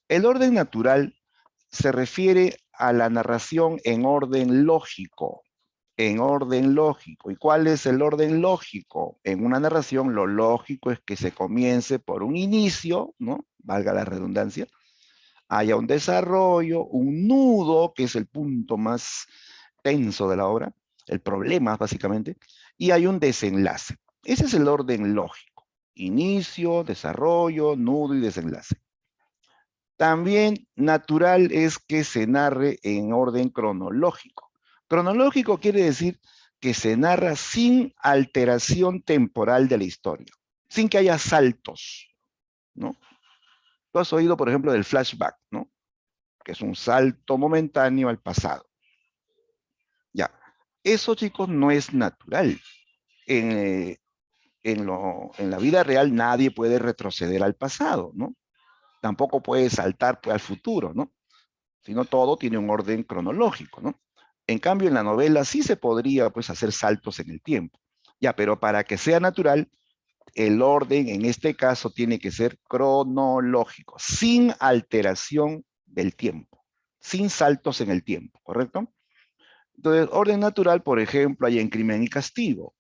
El orden natural se refiere a la narración en orden lógico, en orden lógico. ¿Y cuál es el orden lógico? En una narración lo lógico es que se comience por un inicio, ¿no? Valga la redundancia, haya un desarrollo, un nudo, que es el punto más tenso de la obra, el problema básicamente, y hay un desenlace. Ese es el orden lógico. Inicio, desarrollo, nudo y desenlace. También natural es que se narre en orden cronológico. Cronológico quiere decir que se narra sin alteración temporal de la historia, sin que haya saltos, ¿no? Tú has oído, por ejemplo, del flashback, ¿no? Que es un salto momentáneo al pasado. Ya, eso, chicos, no es natural. En, en la vida real nadie puede retroceder al pasado, ¿no? Tampoco puede saltar pues, al futuro, ¿no? Sino todo tiene un orden cronológico, ¿no? En cambio, en la novela sí se podría pues hacer saltos en el tiempo. Ya, pero para que sea natural, el orden en este caso tiene que ser cronológico, sin alteración del tiempo, sin saltos en el tiempo, ¿correcto? Entonces, orden natural, por ejemplo, hay en Crimen y Castigo.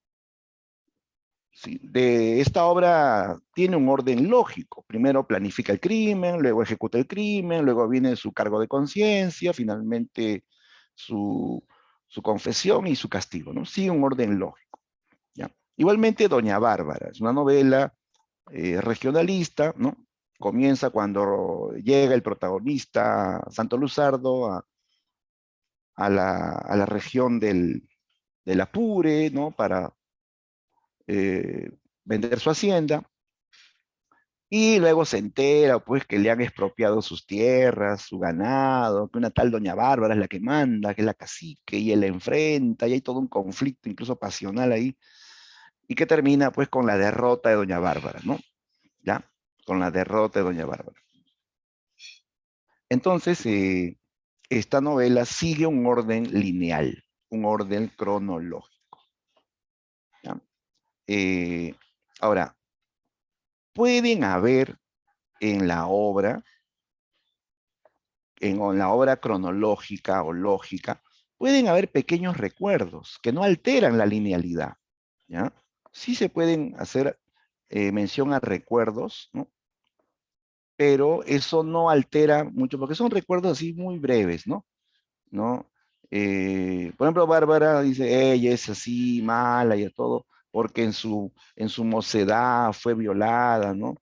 ¿Sí? De esta obra tiene un orden lógico. Primero planifica el crimen, luego ejecuta el crimen, luego viene su cargo de conciencia, finalmente su confesión y su castigo, ¿no? Sigue un orden lógico, ¿ya? Igualmente, Doña Bárbara, es una novela regionalista, ¿no? Comienza cuando llega el protagonista, Santo Luzardo, a la región del Apure, ¿no? Para eh, vender su hacienda. Y luego se entera, pues, que le han expropiado sus tierras, su ganado, que una tal Doña Bárbara es la que manda, que es la cacique, y él la enfrenta, y hay todo un conflicto, incluso pasional ahí, y que termina, pues, con la derrota de Doña Bárbara, ¿no? ¿Ya? Con la derrota de Doña Bárbara. Entonces, esta novela sigue un orden lineal, un orden cronológico, ¿ya? Eh, Ahora, pueden haber en la obra, en la obra cronológica o lógica, pueden haber pequeños recuerdos que no alteran la linealidad, ¿ya? Sí se pueden hacer mención a recuerdos, ¿no? Pero eso no altera mucho, porque son recuerdos así muy breves, ¿no? ¿No? Por ejemplo, Bárbara dice, ella es así, mala y todo, porque en su mocedad fue violada, ¿no?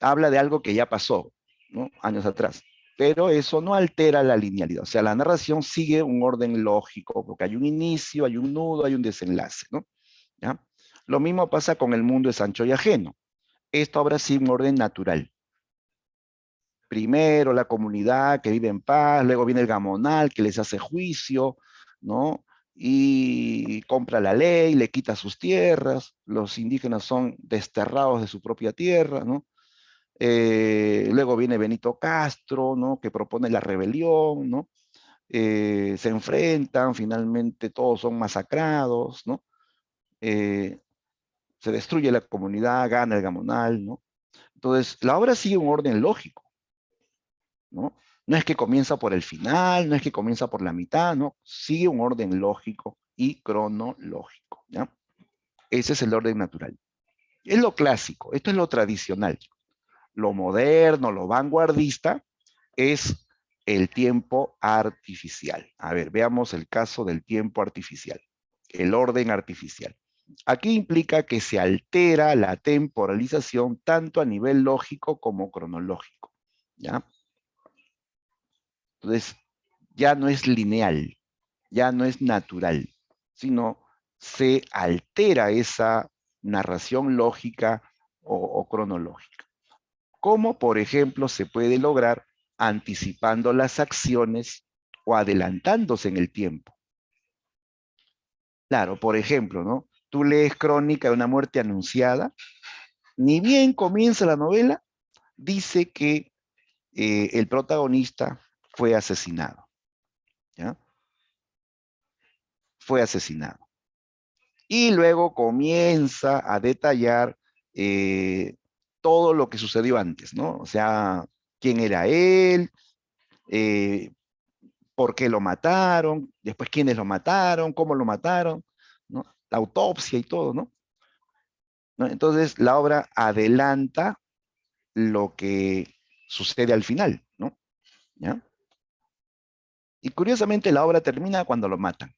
Habla de algo que ya pasó, ¿no? Años atrás. Pero eso no altera la linealidad. O sea, la narración sigue un orden lógico, porque hay un inicio, hay un nudo, hay un desenlace, ¿no? ¿Ya? Lo mismo pasa con El mundo de Sancho y Ajeno. Esta obra sigue un orden natural. Primero la comunidad que vive en paz, luego viene el gamonal que les hace juicio, ¿no? Y compra la ley, le quita sus tierras, los indígenas son desterrados de su propia tierra, ¿no? Luego viene Benito Castro, ¿no? Que propone la rebelión, ¿no? Se enfrentan, finalmente todos son masacrados, ¿no? Eh, Se destruye la comunidad, gana el gamonal, ¿no? Entonces, la obra sigue un orden lógico, ¿no? No es que comienza por el final, no es que comienza por la mitad, ¿no? Sigue un orden lógico y cronológico, ¿ya? Ese es el orden natural. Es lo clásico, esto es lo tradicional. Lo moderno, lo vanguardista, es el tiempo artificial. A ver, veamos el caso del tiempo artificial, el orden artificial. Aquí implica que se altera la temporalización tanto a nivel lógico como cronológico, ¿ya? Entonces, ya no es lineal, ya no es natural, sino se altera esa narración lógica o cronológica. ¿Cómo, por ejemplo, se puede lograr anticipando las acciones o adelantándose en el tiempo? Claro, por ejemplo, ¿no? Tú lees Crónica de una muerte anunciada, ni bien comienza la novela, dice que el protagonista fue asesinado, ¿ya? Fue asesinado. Y luego comienza a detallar eh, todo lo que sucedió antes, ¿no? O sea, quién era él, eh, por qué lo mataron, después quiénes lo mataron, cómo lo mataron, ¿no? La autopsia y todo, ¿no? ¿No? Entonces la obra adelanta lo que sucede al final, ¿no? ¿Ya? Y curiosamente la obra termina cuando lo matan,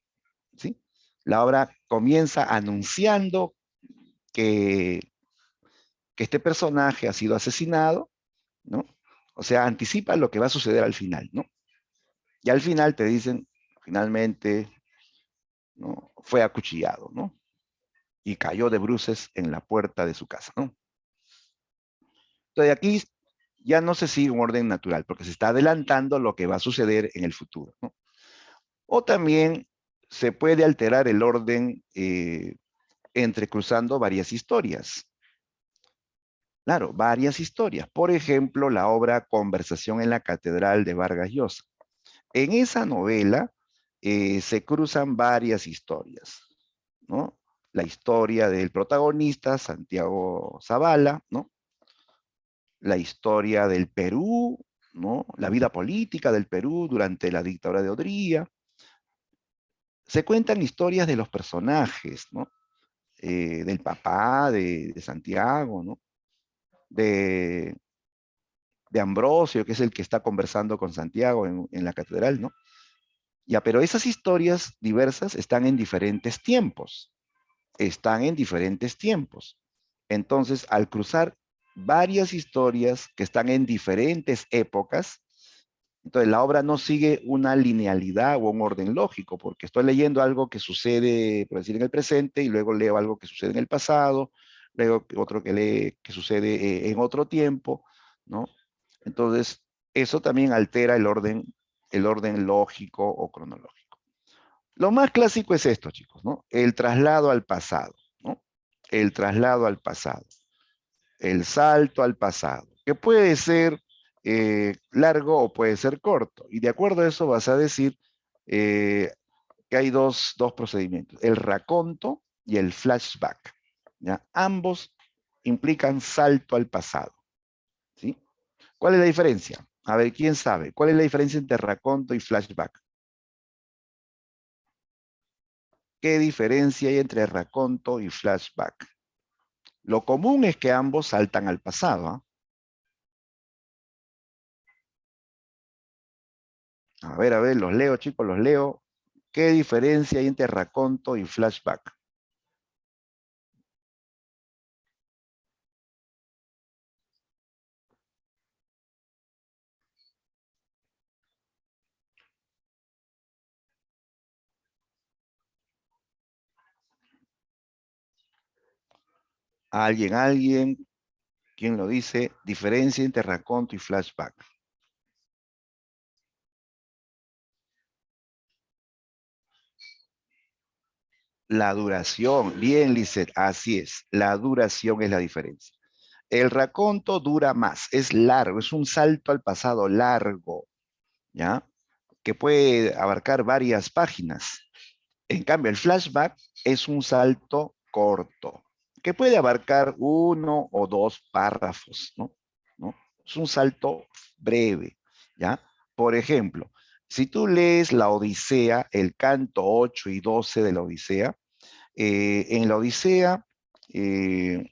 ¿sí? La obra comienza anunciando que, que este personaje ha sido asesinado, ¿no? O sea, anticipa lo que va a suceder al final, ¿no? Y al final te dicen, finalmente, ¿no? Fue acuchillado, ¿no? Y cayó de bruces en la puerta de su casa, ¿no? Entonces aquí ya no se sigue un orden natural, porque se está adelantando lo que va a suceder en el futuro, ¿no? O también se puede alterar el orden entrecruzando varias historias. Claro, varias historias. Por ejemplo, la obra Conversación en la Catedral de Vargas Llosa. En esa novela se cruzan varias historias, ¿no? La historia del protagonista, Santiago Zavala, ¿no? La historia del Perú, ¿no? La vida política del Perú durante la dictadura de Odría. Se cuentan historias de los personajes, ¿no? Del papá de Santiago, ¿no? De, de Ambrosio, que es el que está conversando con Santiago en la catedral, ¿no? Ya, pero esas historias diversas están en diferentes tiempos. están en diferentes tiempos. Entonces, al cruzar varias historias que están en diferentes épocas, entonces la obra no sigue una linealidad o un orden lógico, porque estoy leyendo algo que sucede, por decir, en el presente, y luego leo algo que sucede en el pasado, luego otro que lee que sucede en otro tiempo, ¿no? Entonces, eso también altera el orden lógico o cronológico. Lo más clásico es esto, chicos, ¿no? El traslado al pasado, ¿no? El traslado al pasado, el salto al pasado, que puede ser largo o puede ser corto. Y de acuerdo a eso vas a decir eh, que hay dos procedimientos, el raconto y el flashback. ¿Ya? Ambos implican salto al pasado. ¿Sí? ¿Cuál es la diferencia? A ver, ¿quién sabe? ¿Cuál es la diferencia entre raconto y flashback? ¿Qué diferencia hay entre raconto y flashback? Lo común es que ambos saltan al pasado. ¿Ah? A ver, los leo, chicos, los leo. ¿Qué diferencia hay entre raconto y flashback? ¿Alguien? ¿Quién lo dice? Diferencia entre raconto y flashback. La duración. Bien, Lizeth, así es. La duración es la diferencia. El raconto dura más, es largo, es un salto al pasado largo, ¿ya? Que puede abarcar varias páginas. En cambio, el flashback es un salto corto, que puede abarcar uno o dos párrafos, ¿no? ¿No? Es un salto breve, ¿ya? Por ejemplo, si tú lees la Odisea, el canto 8 y 12 de la Odisea, en la Odisea, eh,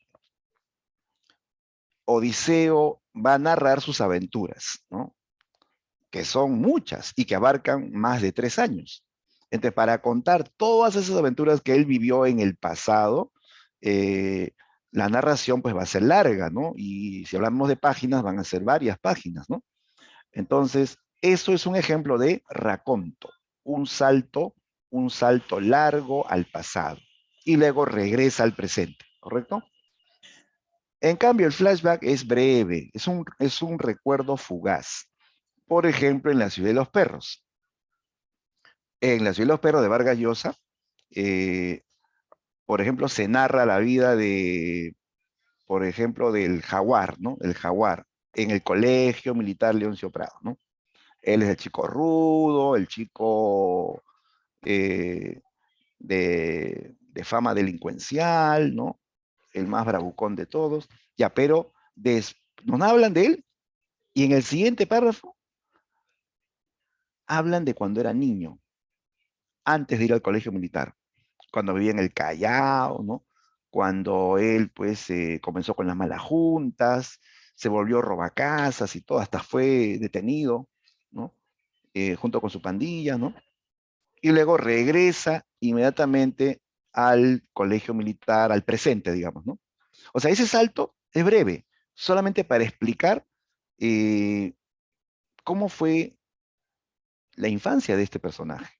Odiseo va a narrar sus aventuras, ¿no? Que son muchas y que abarcan más de 3 años. Entonces, para contar todas esas aventuras que él vivió en el pasado, eh, la narración pues va a ser larga, ¿no? Y si hablamos de páginas, van a ser varias páginas, ¿no? Entonces, eso es un ejemplo de raconto, un salto, un salto largo al pasado y luego regresa al presente, ¿correcto? En cambio, el flashback es breve, es un recuerdo fugaz. Por ejemplo, en La ciudad de los perros. En La ciudad de los perros de Vargas Llosa, eh, por ejemplo, se narra la vida de, por ejemplo, del jaguar, ¿no? El jaguar, en el colegio militar Leoncio Prado, ¿no? Él es el chico rudo, el chico eh, de fama delincuencial, ¿no? El más bravucón de todos. Ya, pero nos hablan de él y en el siguiente párrafo hablan de cuando era niño, antes de ir al colegio militar, cuando vivía en el Callao, ¿no? Cuando él, pues, comenzó con las malas juntas, se volvió robacasas y todo, hasta fue detenido, ¿no? Junto con su pandilla, ¿no? Y luego regresa inmediatamente al colegio militar, al presente, digamos, ¿no? O sea, ese salto es breve, solamente para explicar eh, cómo fue la infancia de este personaje.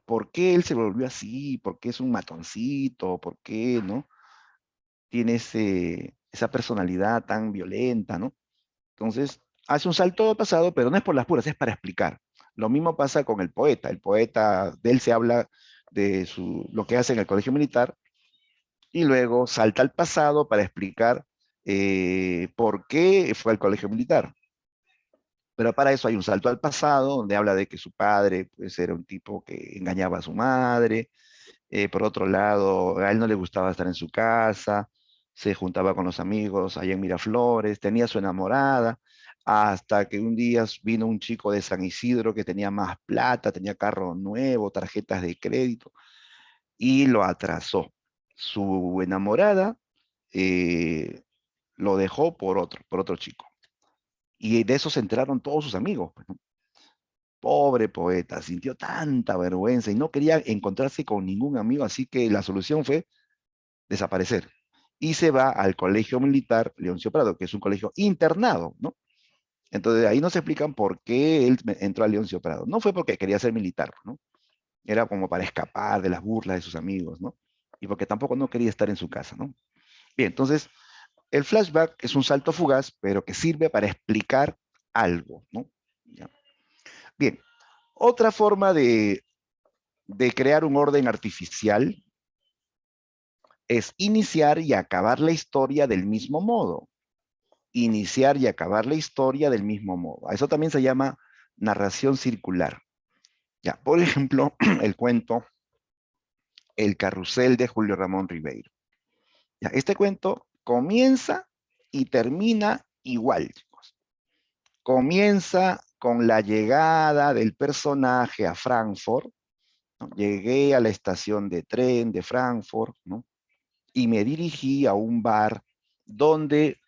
¿Por qué él se volvió así? ¿Por qué es un matoncito? ¿Por qué, no? Tiene esa personalidad tan violenta, ¿no? Entonces, hace un salto al pasado, pero no es por las puras, es para explicar. Lo mismo pasa con el poeta. El poeta, de él se habla de lo que hace en el colegio militar y luego salta al pasado para explicar por qué fue al colegio militar. Pero para eso hay un salto al pasado, donde habla de que su padre pues, era un tipo que engañaba a su madre. Por otro lado, a él no le gustaba estar en su casa, se juntaba con los amigos allá en Miraflores, tenía su enamorada, hasta que un día vino un chico de San Isidro que tenía más plata, tenía carro nuevo, tarjetas de crédito, y lo atrasó. Su enamorada eh, lo dejó por otro chico. Y de eso se enteraron todos sus amigos. Pues, ¿no? Pobre poeta, sintió tanta vergüenza y no quería encontrarse con ningún amigo, así que la solución fue desaparecer. Y se va al Colegio Militar Leoncio Prado, que es un colegio internado, ¿no? Entonces ahí nos explican por qué él entró a Leoncio Prado. No fue porque quería ser militar, ¿no? Era como para escapar de las burlas de sus amigos, ¿no? Y porque tampoco no quería estar en su casa, ¿no? Bien, entonces el flashback es un salto fugaz, pero que sirve para explicar algo, ¿no? Ya. Bien, otra forma de crear un orden artificial es iniciar y acabar la historia del mismo modo. Iniciar y acabar la historia del mismo modo. A eso también se llama narración circular. Ya, por ejemplo, el cuento El carrusel de Julio Ramón Ribeiro. Ya, este cuento comienza y termina igual, chicos. Comienza con la llegada del personaje a Frankfurt, ¿no? Llegué a la estación de tren de Frankfurt, ¿no? Y me dirigí a un bar donde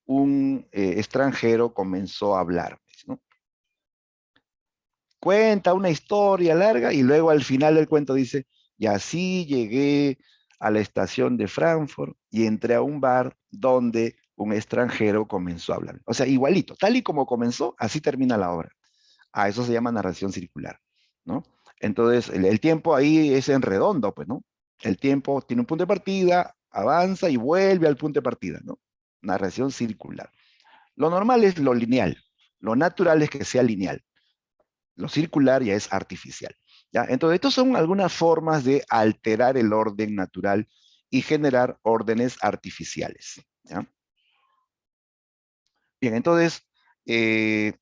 un extranjero comenzó a hablar, ¿no? Cuenta una historia larga y luego al final del cuento dice, y así llegué a la estación de Frankfurt y entré a un bar donde un extranjero comenzó a hablar. O sea, igualito, tal y como comenzó, así termina la obra. A eso se llama narración circular, ¿no? Entonces, el tiempo ahí es en redondo, pues, ¿no? El tiempo tiene un punto de partida, avanza y vuelve al punto de partida, ¿no? Narración circular. Lo normal es lo lineal, lo natural es que sea lineal. Lo circular ya es artificial. ¿Ya? Entonces, estas son algunas formas de alterar el orden natural y generar órdenes artificiales. ¿Ya? Bien, entonces, eh,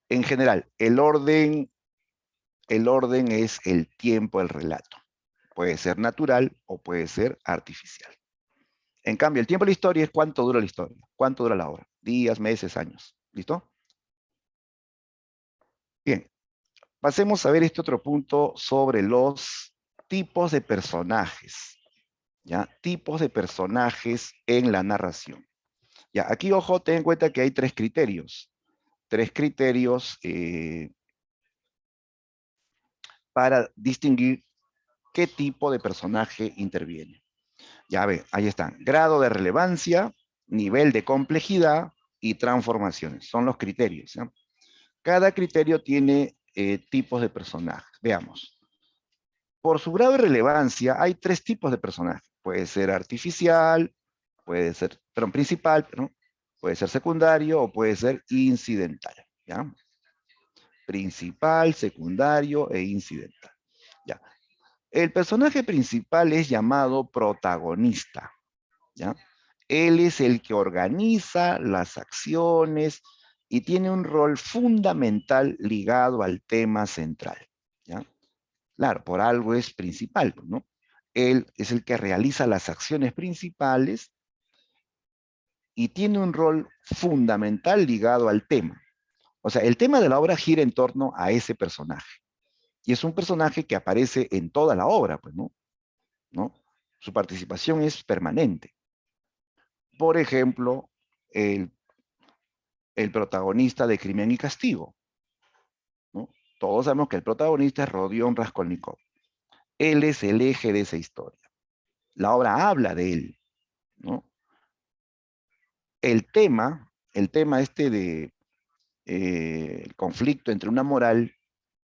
en general, el orden es el tiempo del relato. Puede ser natural o puede ser artificial. En cambio, el tiempo de la historia es cuánto dura la historia, cuánto dura la obra. Días, meses, años. ¿Listo? Bien, pasemos a ver este otro punto sobre los tipos de personajes. ¿Ya? Tipos de personajes en la narración. Ya, aquí, ojo, ten en cuenta que hay tres criterios. Tres criterios para distinguir qué tipo de personaje interviene. Ya ve, ahí están. Grado de relevancia, nivel de complejidad y transformaciones. Son los criterios. ¿Ya? Cada criterio tiene tipos de personajes. Veamos. Por su grado de relevancia, hay tres tipos de personajes. Puede ser artificial, puede ser, perdón, principal, ¿no? Puede ser secundario o puede ser incidental. ¿Ya? Principal, secundario e incidental. ¿Ya? El personaje principal es llamado protagonista. ¿Ya? Él es el que organiza las acciones y tiene un rol fundamental ligado al tema central. ¿Ya? Claro, por algo es principal, ¿no? Él es el que realiza las acciones principales y tiene un rol fundamental ligado al tema. O sea, el tema de la obra gira en torno a ese personaje. Y es un personaje que aparece en toda la obra, pues, ¿no? ¿No? Su participación es permanente. Por ejemplo, el, el protagonista de Crimen y Castigo, ¿no? Todos sabemos que el protagonista es Rodion Raskolnikov. Él es el eje de esa historia. La obra habla de él, ¿no? El tema este de el conflicto entre una moral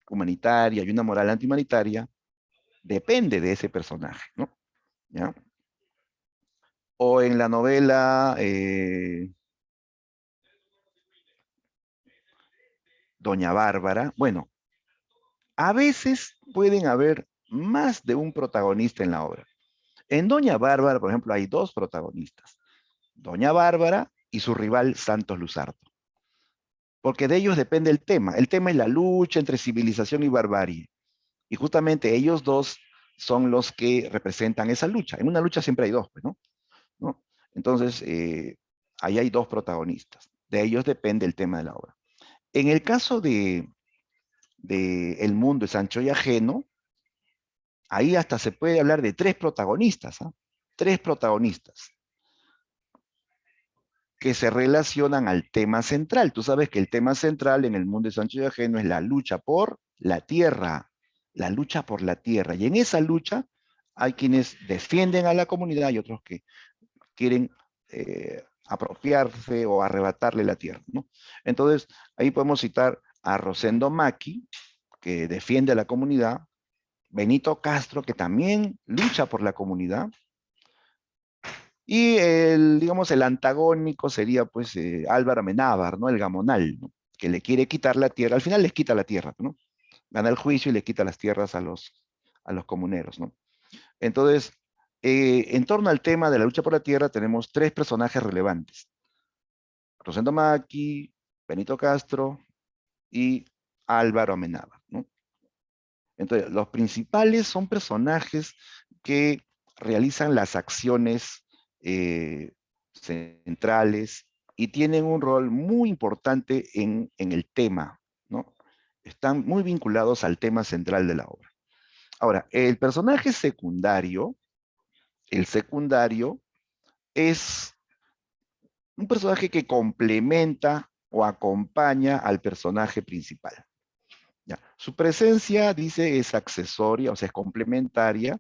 humanitaria y una moral antihumanitaria, depende de ese personaje, ¿no? ¿Ya? O en la novela Doña Bárbara, bueno, a veces pueden haber más de un protagonista en la obra. En Doña Bárbara, por ejemplo, hay dos protagonistas, Doña Bárbara y su rival Santos Luzardo, porque de ellos depende el tema. El tema es la lucha entre civilización y barbarie, y justamente ellos dos son los que representan esa lucha. En una lucha siempre hay dos, pues, ¿no? ¿No? Entonces, ahí hay dos protagonistas. De ellos depende el tema de la obra. En el caso de El mundo es ancho y ajeno, ahí hasta se puede hablar de tres protagonistas, ¿ah? Tres protagonistas que se relacionan al tema central. Tú sabes que el tema central en El mundo es ancho y ajeno es la lucha por la tierra, la lucha por la tierra. Y en esa lucha Hay quienes defienden a la comunidad y otros que quieren apropiarse o arrebatarle la tierra, ¿no? Entonces, ahí podemos citar a Rosendo Maki, que defiende a la comunidad, Benito Castro, que también lucha por la comunidad, y digamos, el antagónico sería pues Álvaro Amenábar, ¿no? El Gamonal, ¿no? Que le quiere quitar la tierra, al final les quita la tierra, ¿no? Gana el juicio y le quita las tierras a los comuneros, ¿no? Entonces, en torno al tema de la lucha por la tierra tenemos tres personajes relevantes. Rosendo Maki, Benito Castro y Álvaro Amenábar, ¿no? Entonces, los principales son personajes que realizan las acciones eh, centrales y tienen un rol muy importante en el tema, ¿no? Están muy vinculados al tema central de la obra. Ahora, el secundario es un personaje que complementa o acompaña al personaje principal. ¿Ya? Su presencia, dice, es accesoria, o sea, es complementaria,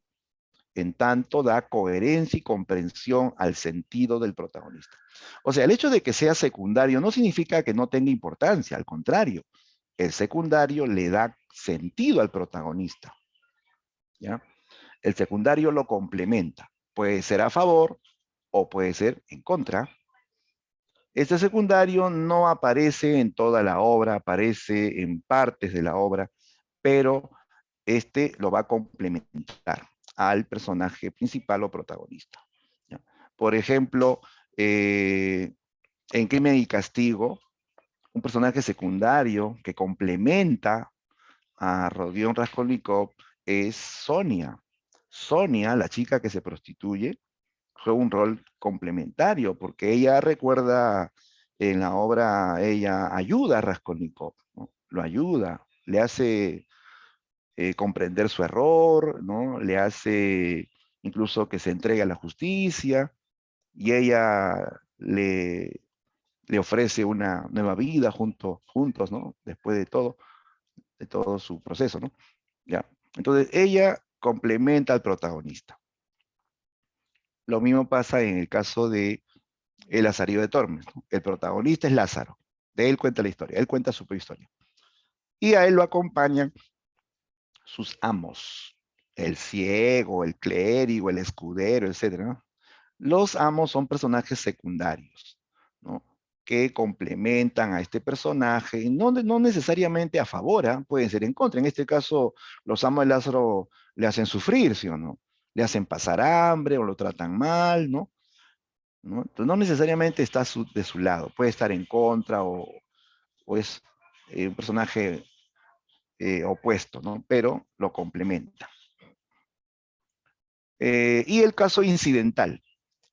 en tanto da coherencia y comprensión al sentido del protagonista. O sea, el hecho de que sea secundario no significa que no tenga importancia, al contrario, el secundario le da sentido al protagonista. ¿Ya? El secundario lo complementa, puede ser a favor o puede ser en contra. Este secundario no aparece en toda la obra, aparece en partes de la obra, pero este lo va a complementar al personaje principal o protagonista. ¿Ya? Por ejemplo, en Crimen y Castigo, un personaje secundario que complementa a Rodion Raskolnikov es Sonia. Sonia, la chica que se prostituye, juega un rol complementario, porque ella recuerda en la obra, ella ayuda a Raskolnikov, ¿no? Lo ayuda, le hace comprender su error, ¿no? Le hace incluso que se entregue a la justicia y ella le ofrece una nueva vida juntos, ¿no? Después de todo su proceso, ¿no? ¿Ya? Entonces ella complementa al protagonista. Lo mismo pasa en el caso de El Lazarillo de Tormes, ¿no? El protagonista es Lázaro, de él cuenta la historia, él cuenta su historia. Y a él lo acompañan sus amos, el ciego, el clérigo, el escudero, etcétera, ¿no? Los amos son personajes secundarios, ¿no? Que complementan a este personaje, no necesariamente a favor, ¿eh? Pueden ser en contra. En este caso, los amos de Lázaro le hacen sufrir, ¿sí o no? Le hacen pasar hambre o lo tratan mal, ¿no? ¿No? Entonces, no necesariamente está de su lado, puede estar en contra o es un personaje opuesto, ¿no? Pero lo complementa. Y el caso incidental.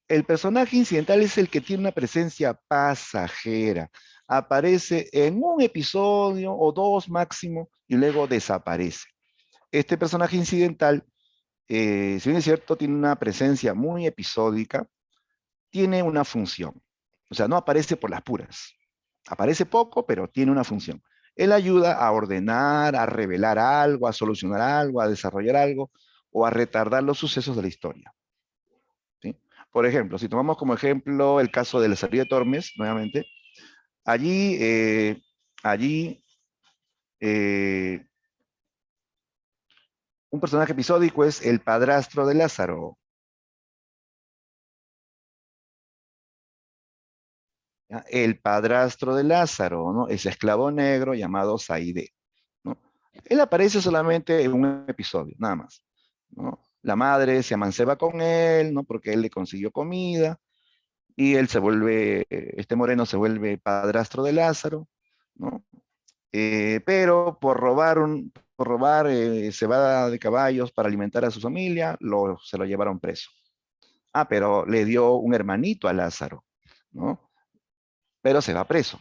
El personaje incidental es el que tiene una presencia pasajera. Aparece en un episodio o dos máximo y luego desaparece. Este personaje incidental, si bien es cierto, tiene una presencia muy episódica, tiene una función. O sea, no aparece por las puras. Aparece poco, pero tiene una función. Él ayuda a ordenar, a revelar algo, a solucionar algo, a desarrollar algo o a retardar los sucesos de la historia. ¿Sí? Por ejemplo, si tomamos como ejemplo el caso de la salida de Tormes, nuevamente, allí, allí eh, un personaje episódico es el padrastro de Lázaro, ¿ya? El padrastro de Lázaro, ¿no? Ese esclavo negro llamado Saide, ¿no? Él aparece solamente en un episodio, nada más, ¿no? La madre se amanceba con él, ¿no? Porque él le consiguió comida, y él se vuelve, este moreno se vuelve padrastro de Lázaro, ¿no? Pero por robar cebada de caballos para alimentar a su familia, se lo llevaron preso. Ah, pero le dio un hermanito a Lázaro, ¿no? Pero se va preso.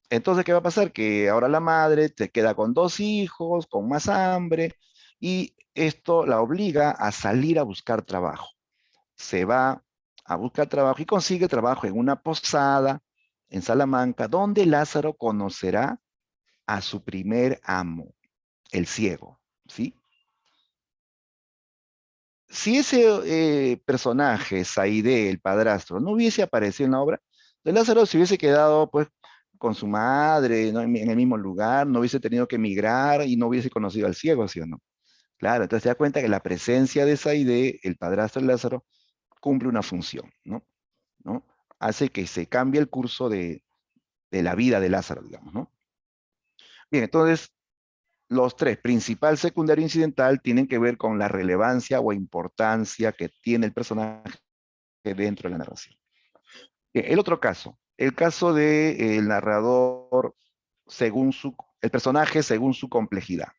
Entonces, ¿qué va a pasar? Que ahora la madre te queda con dos hijos, con más hambre, y esto la obliga a salir a buscar trabajo. Se va a buscar trabajo y consigue trabajo en una posada en Salamanca, donde Lázaro conocerá a su primer amo, el ciego, ¿sí? Si ese personaje, Saide, el padrastro, no hubiese aparecido en la obra, de Lázaro se hubiese quedado pues con su madre, ¿no? En el mismo lugar, no hubiese tenido que emigrar y no hubiese conocido al ciego, ¿sí o no? Claro, entonces te das cuenta que la presencia de Saide, el padrastro de Lázaro, cumple una función, ¿no? ¿No? Hace que se cambie el curso de la vida de Lázaro, digamos, ¿no? Bien, entonces los tres, principal, secundario e incidental, tienen que ver con la relevancia o importancia que tiene el personaje dentro de la narración. Bien, el otro caso, el caso del narrador según el personaje según su complejidad.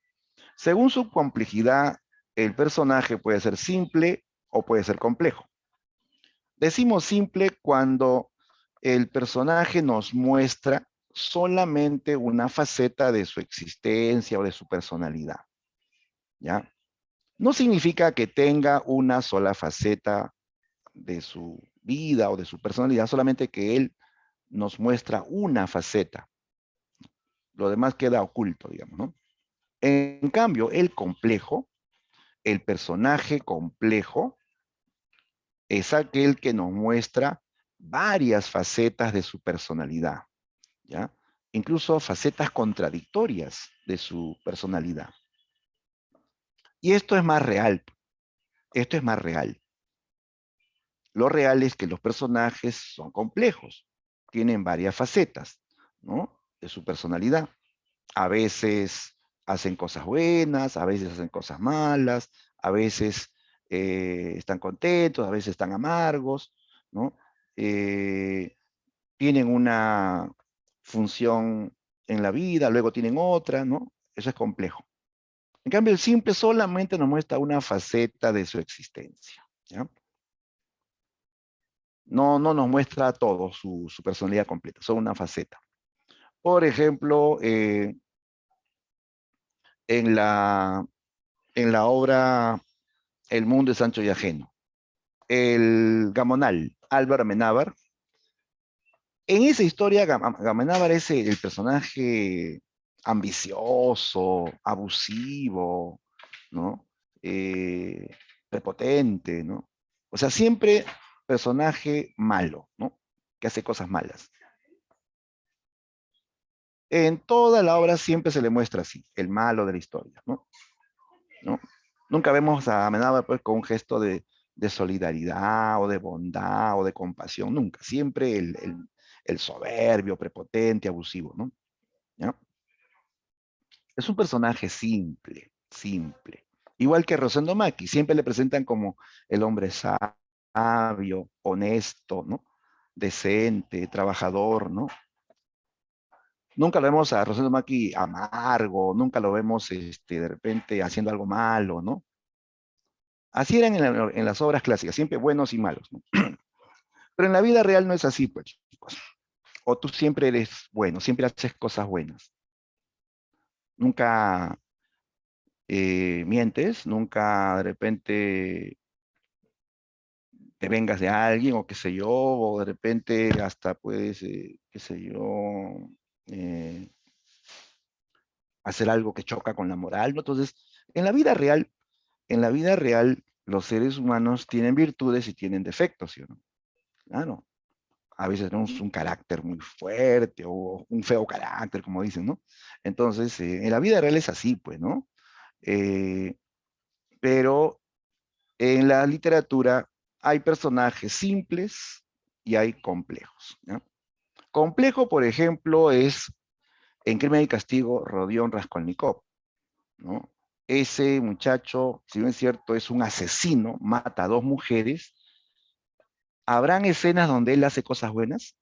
Según su complejidad, el personaje puede ser simple o puede ser complejo. Decimos simple cuando el personaje nos muestra solamente una faceta de su existencia o de su personalidad, ¿ya? No significa que tenga una sola faceta de su vida o de su personalidad, solamente que él nos muestra una faceta. Lo demás queda oculto, digamos, ¿no? En cambio, el complejo, el personaje complejo, es aquel que nos muestra varias facetas de su personalidad, ¿ya? Incluso facetas contradictorias de su personalidad. Y esto es más real, esto es más real. Lo real es que los personajes son complejos, tienen varias facetas, ¿no? De su personalidad. A veces hacen cosas buenas, a veces hacen cosas malas, a veces están contentos, a veces están amargos, ¿no? Eh, Tienen una función en la vida, luego tienen otra, ¿no? Eso es complejo. En cambio, el simple solamente nos muestra una faceta de su existencia, ¿ya? No nos muestra todo, su personalidad completa, solo una faceta. Por ejemplo, en la obra El mundo es ancho y ajeno, el Gamonal, Álvaro Amenábar, en esa historia Amenábar es el personaje ambicioso, abusivo, ¿no? Eh, prepotente, ¿no? O sea, siempre personaje malo, ¿no? Que hace cosas malas. En toda la obra siempre se le muestra así, el malo de la historia, ¿no? ¿No? Nunca vemos a Amenábar pues, con un gesto de solidaridad o de bondad o de compasión, nunca. Siempre el soberbio, prepotente, abusivo, ¿no? ¿Ya? Es un personaje simple, simple. Igual que Rosendo Maki, siempre le presentan como el hombre sabio, honesto, ¿no? Decente, trabajador, ¿no? Nunca lo vemos a Rosendo Maki amargo, nunca lo vemos de repente haciendo algo malo, ¿no? Así eran en las obras clásicas, siempre buenos y malos, ¿no? Pero en la vida real no es así, pues, chicos. O tú siempre eres bueno, siempre haces cosas buenas. Nunca mientes, nunca de repente te vengas de alguien o qué sé yo, o de repente hasta puedes, qué sé yo, eh, hacer algo que choca con la moral, ¿no? Entonces, en la vida real, en la vida real, los seres humanos tienen virtudes y tienen defectos, ¿sí o no? Claro. A veces tenemos un carácter muy fuerte o un feo carácter, como dicen, ¿no? Entonces, en la vida real es así, pues, ¿no? Eh, pero en la literatura hay personajes simples y hay complejos, ¿no? Complejo, por ejemplo, es en Crimen y Castigo, Rodión Raskolnikov, ¿no? Ese muchacho, si bien es cierto, es un asesino, mata a dos mujeres. ¿Habrán escenas donde él hace cosas buenas?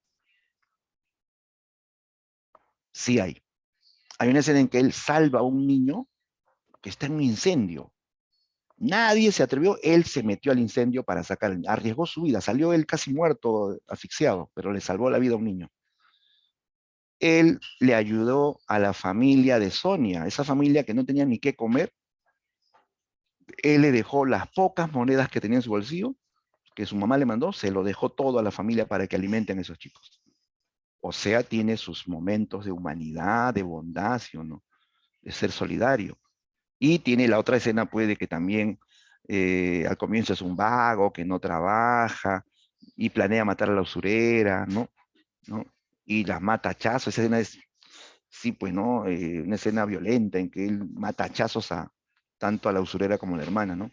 Sí hay. Hay una escena en que él salva a un niño que está en un incendio. Nadie se atrevió, él se metió al incendio para sacar, arriesgó su vida, salió él casi muerto, asfixiado, pero le salvó la vida a un niño. Él le ayudó a la familia de Sonia, esa familia que no tenía ni qué comer. Él le dejó las pocas monedas que tenía en su bolsillo, que su mamá le mandó, se lo dejó todo a la familia para que alimenten a esos chicos. O sea, tiene sus momentos de humanidad, de bondad, ¿sí o no? De ser solidario. Y tiene la otra escena, puede que también Al comienzo es un vago que no trabaja y planea matar a la usurera, ¿no? ¿No? Y las mata a hachazos. Esa escena es, sí, pues, ¿no? Una escena violenta en que él mata a hachazos tanto a la usurera como a la hermana, ¿no?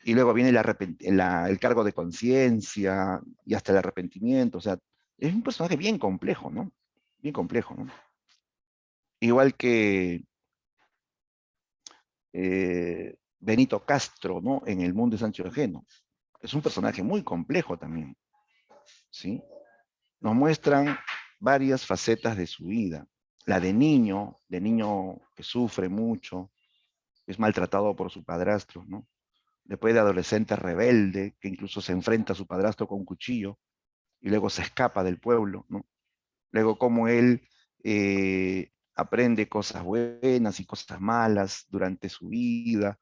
Y luego viene el cargo de conciencia y hasta el arrepentimiento. O sea, es un personaje bien complejo, ¿no? Bien complejo, ¿no? Igual que Benito Castro, ¿no? En El mundo de Sancho Ajeno. Es un personaje muy complejo también, ¿sí? Nos muestran varias facetas de su vida. La de niño que sufre mucho, es maltratado por su padrastro, ¿no? Después de adolescente rebelde, que incluso se enfrenta a su padrastro con un cuchillo y luego se escapa del pueblo, ¿no? Luego como él aprende cosas buenas y cosas malas durante su vida,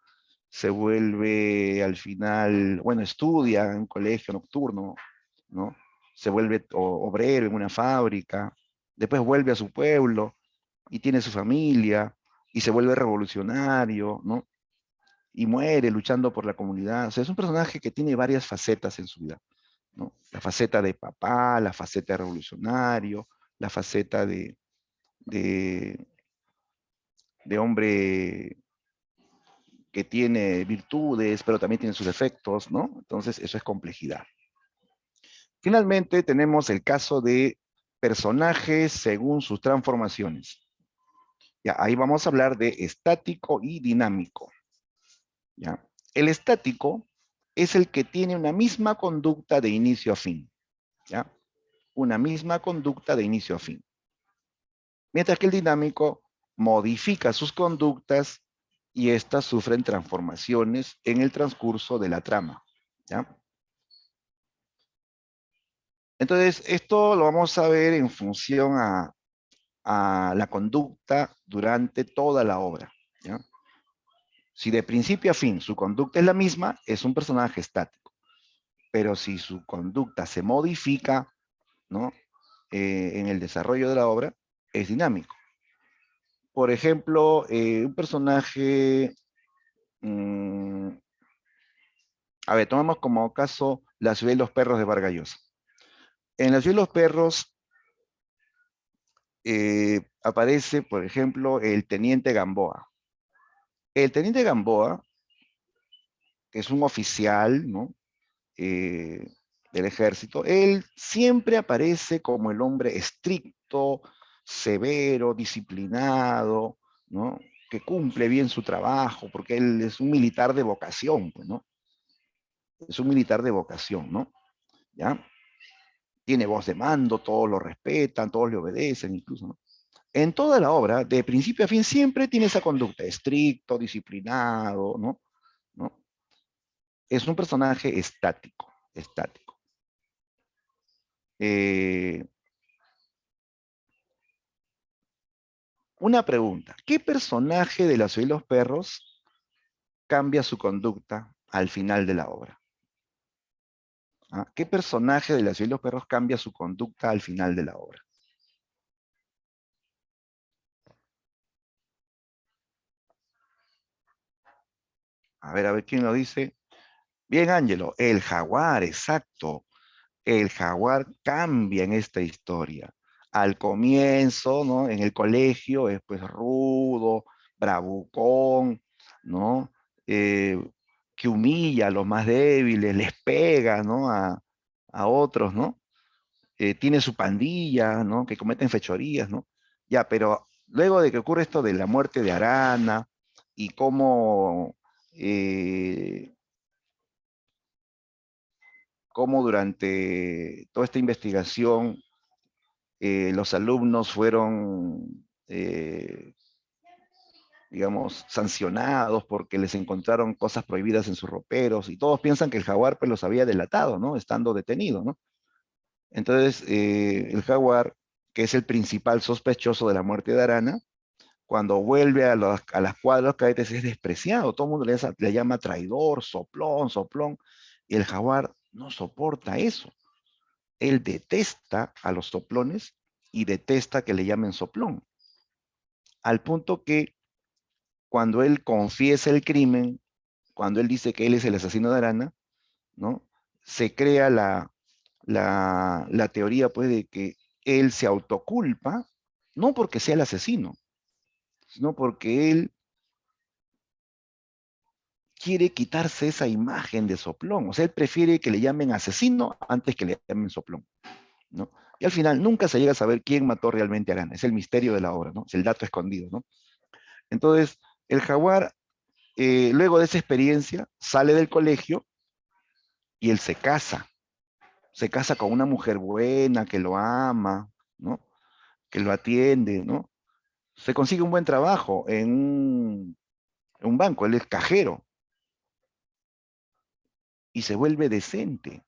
se vuelve al final, bueno, estudia en un colegio nocturno, ¿no? Se vuelve obrero en una fábrica, después vuelve a su pueblo y tiene su familia y se vuelve revolucionario, ¿no? Y muere luchando por la comunidad. O sea, es un personaje que tiene varias facetas en su vida, ¿no? La faceta de papá, la faceta de revolucionario, la faceta de, de hombre que tiene virtudes, pero también tiene sus defectos, ¿no? Entonces, eso es complejidad. Finalmente, tenemos el caso de personajes según sus transformaciones. Ya, ahí vamos a hablar de estático y dinámico. ¿Ya? El estático es el que tiene una misma conducta de inicio a fin. ¿Ya? Una misma conducta de inicio a fin. Mientras que el dinámico modifica sus conductas y éstas sufren transformaciones en el transcurso de la trama. ¿Ya? Entonces, esto lo vamos a ver en función a la conducta durante toda la obra. ¿Ya? Si de principio a fin su conducta es la misma, es un personaje estático. Pero si su conducta se modifica, ¿no? En el desarrollo de la obra, es dinámico. Por ejemplo, un personaje, mmm, a ver, tomamos como caso La ciudad y los perros de Vargas Llosa. En La ciudad y los perros aparece, por ejemplo, el teniente Gamboa. El teniente Gamboa, que es un oficial, ¿no? eh, del ejército, él siempre aparece como el hombre estricto, severo, disciplinado, ¿no? Que cumple bien su trabajo, porque él es un militar de vocación, pues, ¿no? Es un militar de vocación, ¿no? ¿Ya? Tiene voz de mando, todos lo respetan, todos le obedecen, incluso, ¿no? En toda la obra, de principio a fin, siempre tiene esa conducta, estricto, disciplinado, ¿no? ¿No? Es un personaje estático, estático. Eh, Una pregunta, ¿qué personaje de La ciudad y los perros cambia su conducta al final de la obra? ¿Ah? ¿Qué personaje de La ciudad y los perros cambia su conducta al final de la obra? A ver quién lo dice. Bien, Ángelo, el jaguar, exacto. El jaguar cambia en esta historia. Al comienzo, ¿no? En el colegio es pues rudo, bravucón, ¿no? Eh, que humilla a los más débiles, les pega, ¿no? A otros, ¿no? Tiene su pandilla, ¿no? Que cometen fechorías, ¿no? Ya, pero luego de que ocurre esto de la muerte de Arana y eh, cómo durante toda esta investigación los alumnos fueron, digamos, sancionados porque les encontraron cosas prohibidas en sus roperos y todos piensan que el jaguar pues los había delatado, ¿no? Estando detenido, ¿no? Entonces, el jaguar, que es el principal sospechoso de la muerte de Arana, cuando vuelve a las cuadras de los cadetes es despreciado, todo el mundo le llama traidor, soplón, soplón, y el jaguar no soporta eso. Él detesta a los soplones y detesta que le llamen soplón, al punto que cuando él confiesa el crimen, cuando él dice que él es el asesino de Arana, ¿no? Se crea la teoría, pues, de que él se autoculpa, no porque sea el asesino, sino porque él quiere quitarse esa imagen de soplón. O sea, él prefiere que le llamen asesino antes que le llamen soplón, ¿no? Y al final nunca se llega a saber quién mató realmente a Arana. Es el misterio de la obra, ¿no? Es el dato escondido, ¿no? Entonces, el jaguar, luego de esa experiencia, sale del colegio y él se casa. Se casa con una mujer buena, que lo ama, ¿no? Que lo atiende, ¿no? Se consigue un buen trabajo en un banco, él es cajero y se vuelve decente.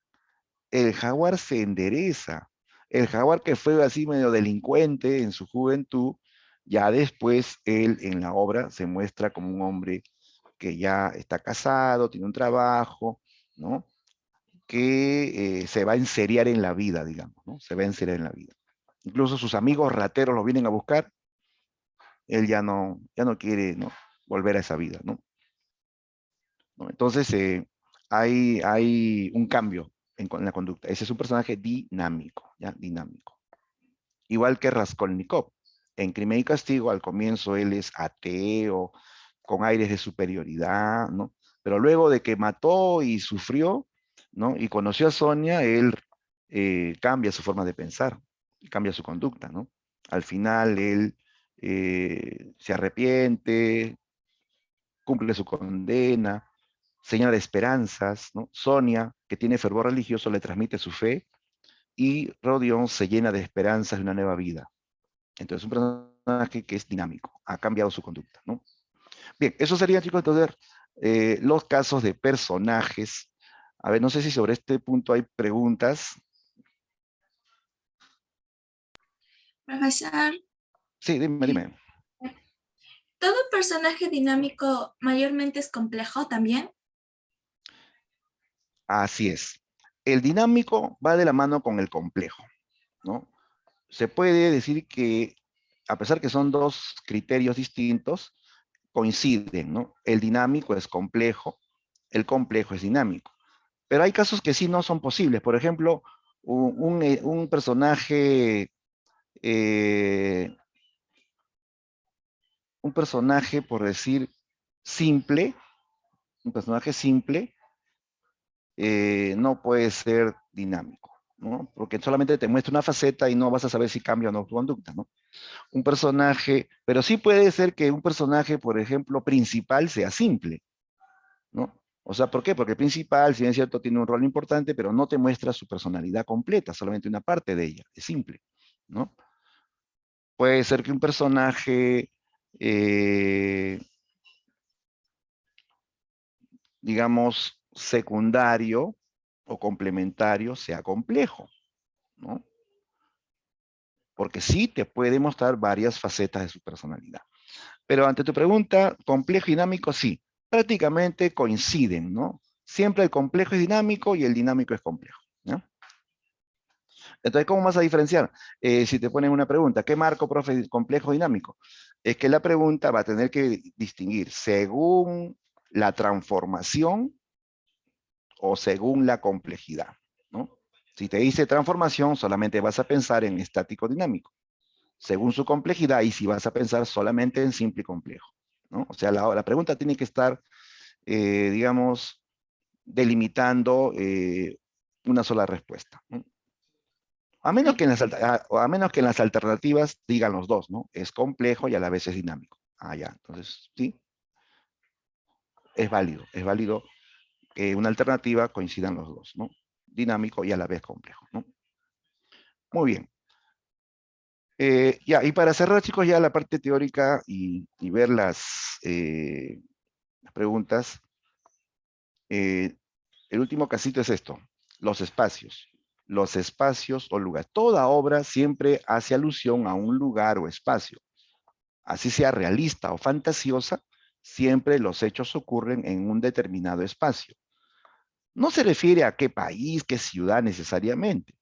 El jaguar se endereza. El jaguar que fue así medio delincuente en su juventud, ya después él en la obra se muestra como un hombre que ya está casado, tiene un trabajo, ¿no? Que se va a enseriar en la vida, digamos, ¿no? Se va a enseriar en la vida. Incluso sus amigos rateros lo vienen a buscar, él ya no quiere, ¿no? Volver a esa vida, ¿no? ¿No? Entonces, hay un cambio en la conducta. Ese es un personaje dinámico, ¿ya? Dinámico. Igual que Raskolnikov. En Crimen y Castigo, al comienzo él es ateo, con aires de superioridad, ¿no? Pero luego de que mató y sufrió, ¿no? Y conoció a Sonia, él cambia su forma de pensar, cambia su conducta, ¿no? Al final él se arrepiente, cumple su condena, señala de esperanzas, ¿no? Sonia, que tiene fervor religioso, le transmite su fe y Rodion se llena de esperanzas de una nueva vida. Entonces, un personaje que es dinámico, ha cambiado su conducta, ¿no? Bien, eso sería, chicos, entonces, los casos de personajes. A ver, no sé si sobre este punto hay preguntas. Profesor, Sí, dime, eh, dime. ¿todo personaje dinámico mayormente es complejo también? Así es. El dinámico va de la mano con el complejo, ¿no? Se puede decir que, a pesar que son dos criterios distintos, coinciden, ¿no? El dinámico es complejo, el complejo es dinámico. Pero hay casos que sí no son posibles. Por ejemplo, un personaje, eh, por decir, simple, un personaje simple, no puede ser dinámico, ¿no? Porque solamente te muestra una faceta y no vas a saber si cambia o no tu conducta, ¿no? Un personaje, pero sí puede ser que un personaje, por ejemplo, principal sea simple, ¿no? O sea, ¿por qué? Porque el principal, si bien es cierto, tiene un rol importante, pero no te muestra su personalidad completa, solamente una parte de ella, es simple, ¿no? Puede ser que un personaje, eh, digamos, secundario o complementario sea complejo, ¿no? Porque sí te puede mostrar varias facetas de su personalidad. Pero ante tu pregunta, complejo y dinámico, sí, prácticamente coinciden, ¿no? Siempre el complejo es dinámico y el dinámico es complejo, ¿no? Entonces, ¿cómo vas a diferenciar? Si te ponen una pregunta, ¿qué marco, profe, complejo o dinámico? Es que la pregunta va a tener que distinguir según la transformación o según la complejidad, ¿no? Si te dice transformación, solamente vas a pensar en estático dinámico. Según su complejidad, y si vas a pensar solamente en simple y complejo, ¿no? O sea, la pregunta tiene que estar, digamos, delimitando una sola respuesta, ¿no? A menos que en las alternativas digan los dos, ¿no? Es complejo y a la vez es dinámico. Ah, ya. Entonces, sí, es válido que una alternativa coincidan los dos, ¿no? Dinámico y a la vez complejo, ¿no? Muy bien. Ya, y para cerrar, chicos, ya la parte teórica y ver las preguntas, eh, el último casito es esto, los espacios. Los espacios o lugares. Toda obra siempre hace alusión a un lugar o espacio. Así sea realista o fantasiosa, siempre los hechos ocurren en un determinado espacio. No se refiere a qué país, qué ciudad necesariamente.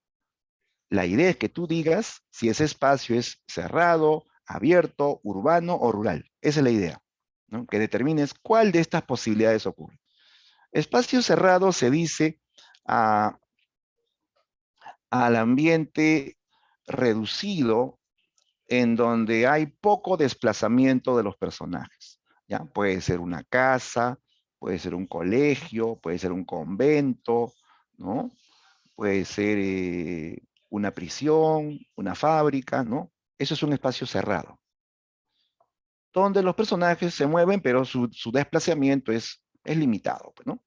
La idea es que tú digas si ese espacio es cerrado, abierto, urbano o rural. Esa es la idea, ¿no? Que determines cuál de estas posibilidades ocurre. Espacio cerrado se dice a- al ambiente reducido en donde hay poco desplazamiento de los personajes. ¿Ya? Puede ser una casa, puede ser un colegio, puede ser un convento, ¿no? Puede ser una prisión, una fábrica, ¿no? Eso es un espacio cerrado, donde los personajes se mueven, pero su desplazamiento es limitado, pues, ¿no?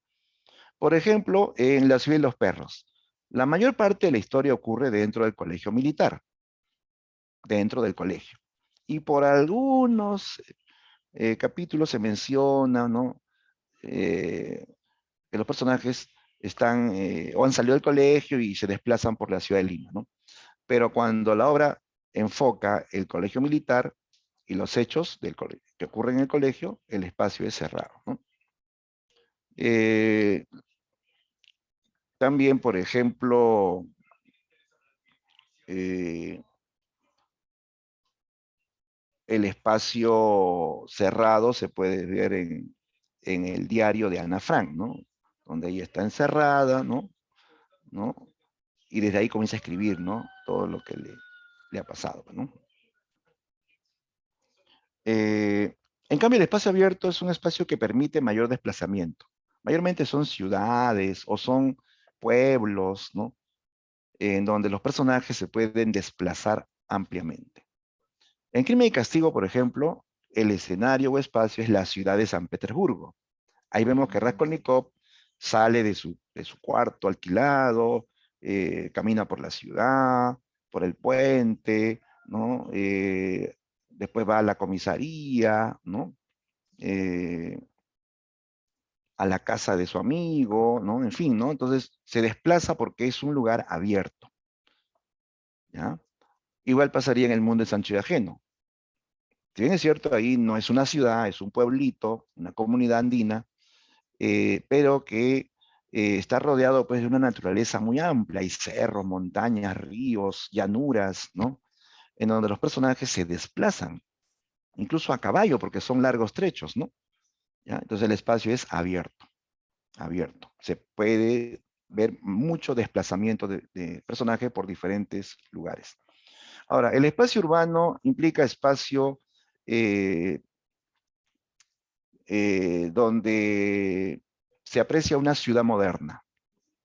Por ejemplo, en La ciudad y los perros. La mayor parte de la historia ocurre dentro del colegio militar, dentro del colegio. Y por algunos capítulos se menciona, ¿no? Eh, que los personajes están o han salido del colegio y se desplazan por la ciudad de Lima, ¿no? Pero cuando la obra enfoca el colegio militar y los hechos que ocurren en el colegio, el espacio es cerrado, ¿no? Eh, También, por ejemplo, eh, el espacio cerrado se puede ver en el diario de Ana Frank, ¿no? Donde ella está encerrada, ¿no? ¿No? Y desde ahí comienza a escribir, ¿no? Todo lo que le ha pasado, ¿no? En cambio, el espacio abierto es un espacio que permite mayor desplazamiento. Mayormente son ciudades o son pueblos, ¿no? En donde los personajes se pueden desplazar ampliamente. En Crimen y Castigo, por ejemplo, el escenario o espacio es la ciudad de San Petersburgo. Ahí vemos que Raskolnikov sale de su cuarto alquilado, camina por la ciudad, por el puente, ¿no? Después va a la comisaría, ¿no? Eh, a la casa de su amigo, ¿no? En fin, ¿no? Entonces se desplaza porque es un lugar abierto, ¿ya? Igual pasaría en el mundo de Sancho y Ajeno. Si bien es cierto, ahí no es una ciudad, es un pueblito, una comunidad andina, pero que está rodeado pues de una naturaleza muy amplia, hay cerros, montañas, ríos, llanuras, ¿no? En donde los personajes se desplazan, incluso a caballo, porque son largos trechos, ¿no? ¿Ya? Entonces el espacio es abierto, abierto. Se puede ver mucho desplazamiento de personajes por diferentes lugares. Ahora, el espacio urbano implica espacio eh, donde se aprecia una ciudad moderna,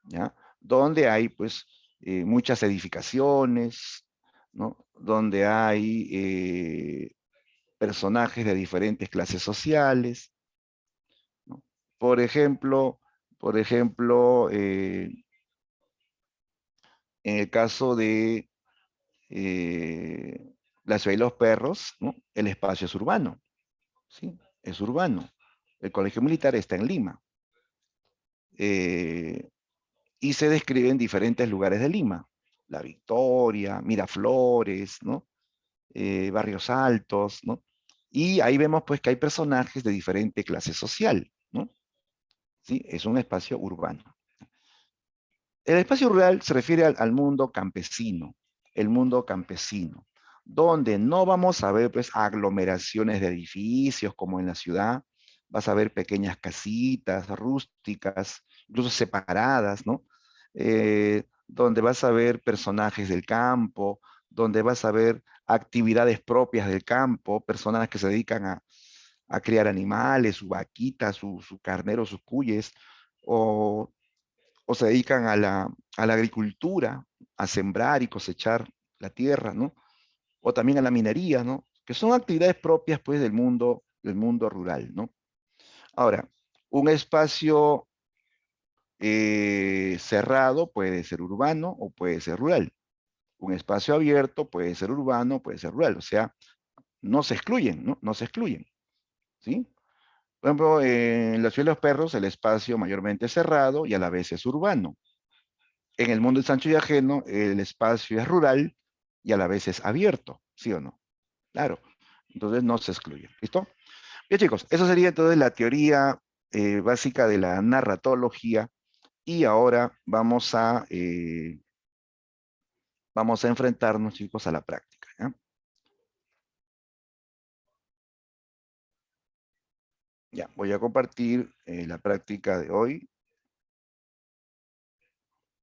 ¿ya? Donde hay, pues, muchas edificaciones, ¿no? Donde hay personajes de diferentes clases sociales, ¿no? Por ejemplo, por ejemplo, en el caso de La ciudad y los perros, ¿no? El espacio es urbano, ¿sí? Es urbano. El colegio militar está en Lima. Eh, y se describe en diferentes lugares de Lima. La Victoria, Miraflores, ¿no? Barrios Altos, ¿no? Y ahí vemos pues que hay personajes de diferente clase social, ¿no? ¿Sí? Es un espacio urbano. El espacio rural se refiere al mundo campesino, el mundo campesino, donde no vamos a ver pues aglomeraciones de edificios como en la ciudad, vas a ver pequeñas casitas rústicas, incluso separadas, ¿no? Donde vas a ver personajes del campo, donde vas a ver actividades propias del campo, personas que se dedican a criar animales, su vaquita, su carnero, sus cuyes, o se dedican a la agricultura, a sembrar y cosechar la tierra, ¿no? O también a la minería, ¿no? Que son actividades propias, pues, del mundo rural, ¿no? Ahora, un espacio cerrado puede ser urbano o puede ser rural. Un espacio abierto puede ser urbano, puede ser rural. O sea, no se excluyen, ¿no? No se excluyen, ¿sí? Por ejemplo, en la ciudad de los perros, el espacio mayormente es cerrado y a la vez es urbano. En el mundo de Sancho y Ajeno, el espacio es rural y a la vez es abierto, ¿sí o no? Claro. Entonces no se excluye. ¿Listo? Bien, chicos, eso sería entonces la teoría básica de la narratología. Y ahora vamos a enfrentarnos, chicos, a la práctica, ¿ya? Ya, voy a compartir la práctica de hoy.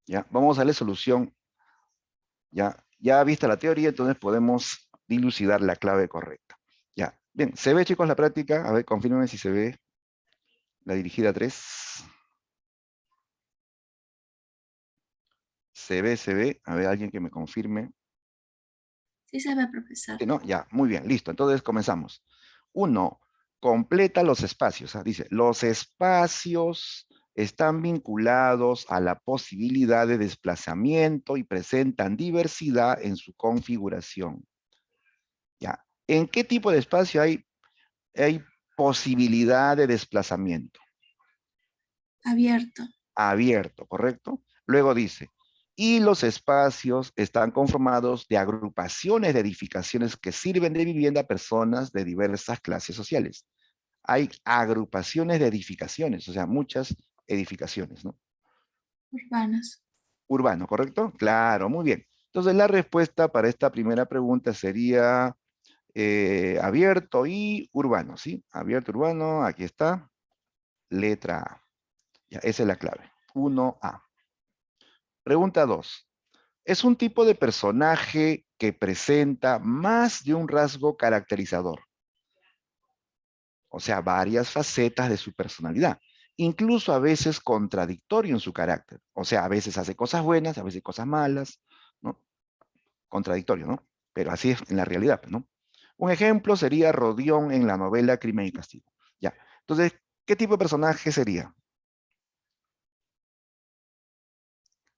Ya, vamos a darle solución. Ya vista la teoría, entonces podemos dilucidar la clave correcta. Ya, bien, ¿se ve, chicos, la práctica? A ver, confírmenme si se ve la dirigida 3. Se ve, se ve. A ver, alguien que me confirme. Sí se ve, profesor. Sí, ¿no? Ya, muy bien, listo. Entonces comenzamos. Uno, completa los espacios. Dice, los espacios están vinculados a la posibilidad de desplazamiento y presentan diversidad en su configuración. Ya, ¿en qué tipo de espacio hay posibilidad de desplazamiento? Abierto. Abierto, ¿correcto? Luego dice, y los espacios están conformados de agrupaciones de edificaciones que sirven de vivienda a personas de diversas clases sociales. Hay agrupaciones de edificaciones, o sea, muchas edificaciones, ¿no? Urbanos. Urbano, ¿correcto? Claro, muy bien. Entonces, la respuesta para esta primera pregunta sería abierto y urbano, ¿sí? Abierto, urbano, aquí está, letra A. Ya, esa es la clave. 1A. Pregunta 2. Es un tipo de personaje que presenta más de un rasgo caracterizador, o sea, varias facetas de su personalidad, incluso a veces contradictorio en su carácter, o sea, a veces hace cosas buenas, a veces cosas malas, ¿no? Contradictorio, ¿no? Pero así es en la realidad, ¿no? Un ejemplo sería Rodión en la novela Crimen y Castigo. Ya, entonces, ¿qué tipo de personaje sería?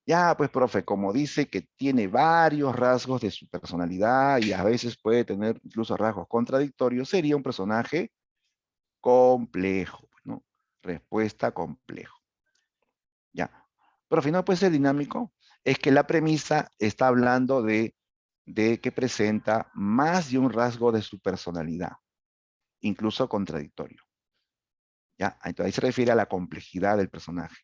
Ya, pues, profe, como dice que tiene varios rasgos de su personalidad y a veces puede tener incluso rasgos contradictorios, sería un personaje complejo, ¿no? Respuesta complejo. Ya. Profe, ¿no puede ser dinámico? Es que la premisa está hablando de que presenta más de un rasgo de su personalidad, incluso contradictorio. ¿Ya? Entonces ahí se refiere a la complejidad del personaje.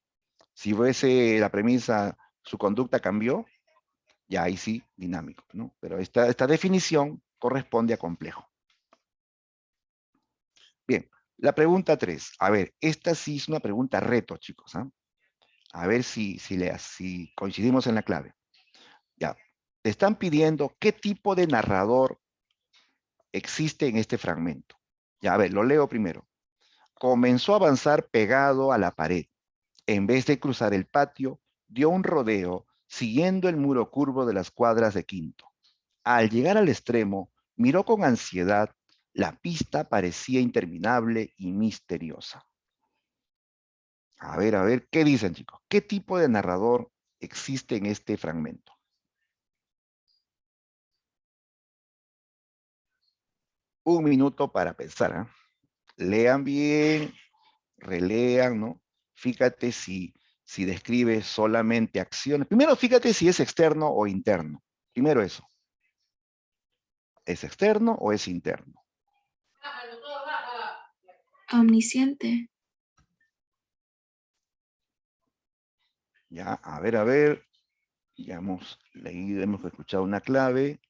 Si fuese la premisa, su conducta cambió, ya ahí sí, dinámico, ¿no? Pero esta definición corresponde a complejo. Bien, la pregunta 3. A ver, esta sí es una pregunta reto, chicos. A ver si coincidimos en la clave. Ya, te están pidiendo qué tipo de narrador existe en este fragmento. Ya, a ver, lo leo primero. Comenzó a avanzar pegado a la pared. En vez de cruzar el patio, dio un rodeo siguiendo el muro curvo de las cuadras de Quinto. Al llegar al extremo, miró con ansiedad. La pista parecía interminable y misteriosa. A ver, ¿qué dicen, chicos? ¿Qué tipo de narrador existe en este fragmento? Un minuto para pensar, ¿eh? Lean bien, relean, ¿no? Fíjate si describe solamente acciones. Primero, fíjate si es externo o interno. Primero eso. ¿Es externo o es interno? Omnisciente. Ya, a ver. Ya hemos leído, hemos escuchado una clave.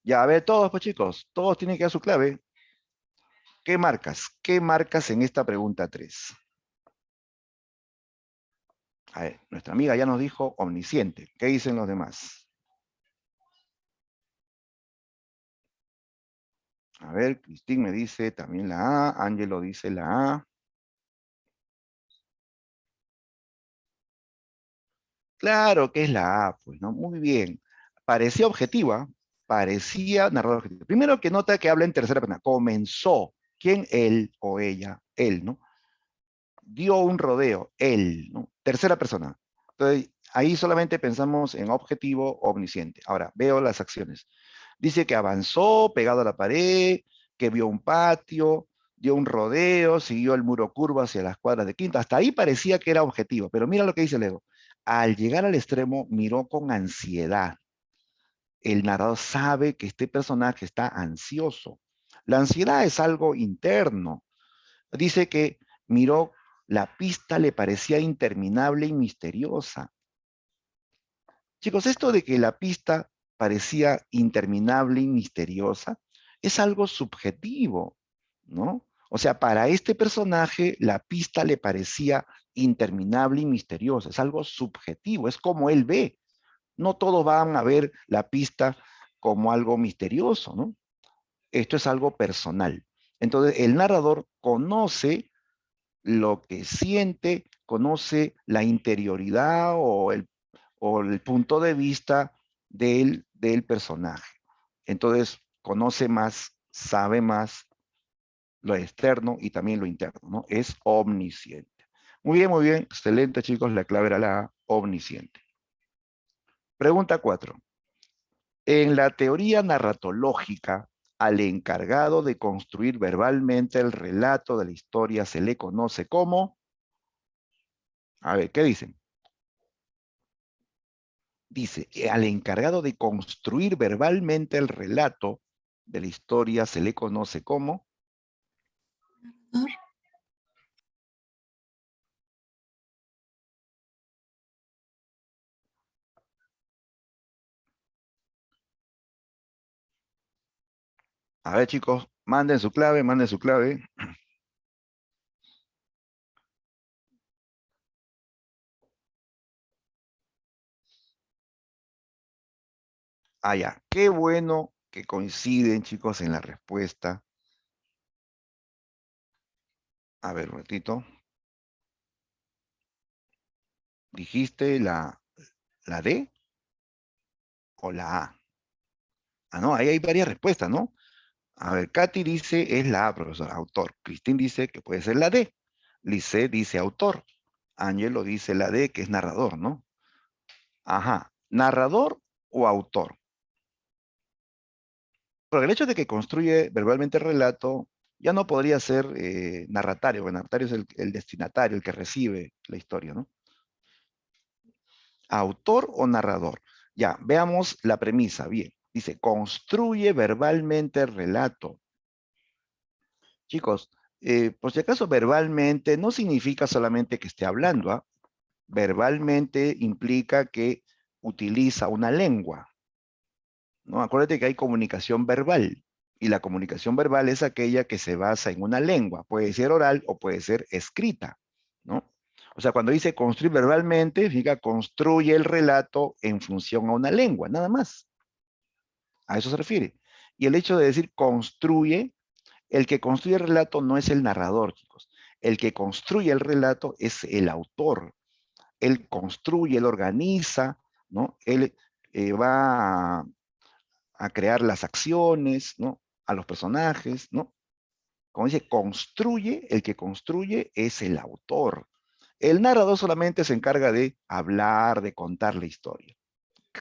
Ya, a ver, todos, pues chicos, todos tienen que dar su clave. ¿Qué marcas? ¿Qué marcas en esta pregunta 3? A ver, nuestra amiga ya nos dijo omnisciente. ¿Qué dicen los demás? A ver, Cristín me dice también la A, Ángelo dice la A. Claro que es la A, pues, ¿no? Muy bien. Parecía objetiva, parecía narrador objetivo. Primero que nota que habla en tercera persona. Comenzó. ¿Quién? Él o ella. Él, ¿no? Dio un rodeo. Él, ¿no? Tercera persona. Entonces, ahí solamente pensamos en objetivo omnisciente. Ahora, veo las acciones. Dice que avanzó pegado a la pared, que vio un patio, dio un rodeo, siguió el muro curvo hacia las cuadras de Quinto. Hasta ahí parecía que era objetivo, pero mira lo que dice Lego. Al llegar al extremo, miró con ansiedad. El narrador sabe que este personaje está ansioso. La ansiedad es algo interno. Dice que miró, la pista le parecía interminable y misteriosa. Chicos, esto de que la pista parecía interminable y misteriosa es algo subjetivo, ¿no? O sea, para este personaje la pista le parecía interminable y misteriosa. Es algo subjetivo, es como él ve. No todos van a ver la pista como algo misterioso, ¿no? Esto es algo personal. Entonces, el narrador conoce lo que siente, conoce la interioridad o el punto de vista del personaje. Entonces, conoce más, sabe más lo externo y también lo interno, ¿no? Es omnisciente. Muy bien, excelente chicos, la clave era la A, omnisciente. Pregunta 4. En la teoría narratológica, al encargado de construir verbalmente el relato de la historia se le conoce como... A ver, ¿qué dicen? Dice, al encargado de construir verbalmente el relato de la historia se le conoce como... Narrador. A ver chicos, manden su clave, manden su clave. Ah, ya. Qué bueno que coinciden, chicos, en la respuesta. A ver, un ratito. ¿Dijiste la D o la A? Ah, no, ahí hay varias respuestas, ¿no? A ver, Katy dice es la A, profesor, autor. Cristín dice que puede ser la D. Lice dice autor. Ángelo dice la D, que es narrador, ¿no? Ajá. ¿Narrador o autor? Porque el hecho de que construye verbalmente el relato ya no podría ser narratario, porque narratario es el destinatario, el que recibe la historia, ¿no? ¿Autor o narrador? Ya, veamos la premisa, bien. Dice, construye verbalmente el relato. Chicos, por si acaso verbalmente no significa solamente que esté hablando, ¿ah? Verbalmente implica que utiliza una lengua, ¿no? Acuérdate que hay comunicación verbal, y la comunicación verbal es aquella que se basa en una lengua, puede ser oral o puede ser escrita, ¿no? O sea, cuando dice construir verbalmente, significa construye el relato en función a una lengua, nada más. A eso se refiere. Y el hecho de decir construye, el que construye el relato no es el narrador, chicos. El que construye el relato es el autor. Él construye, él organiza, ¿no? Él va a crear las acciones, ¿no? A los personajes, ¿no? Como dice, construye, el que construye es el autor. El narrador solamente se encarga de hablar, de contar la historia,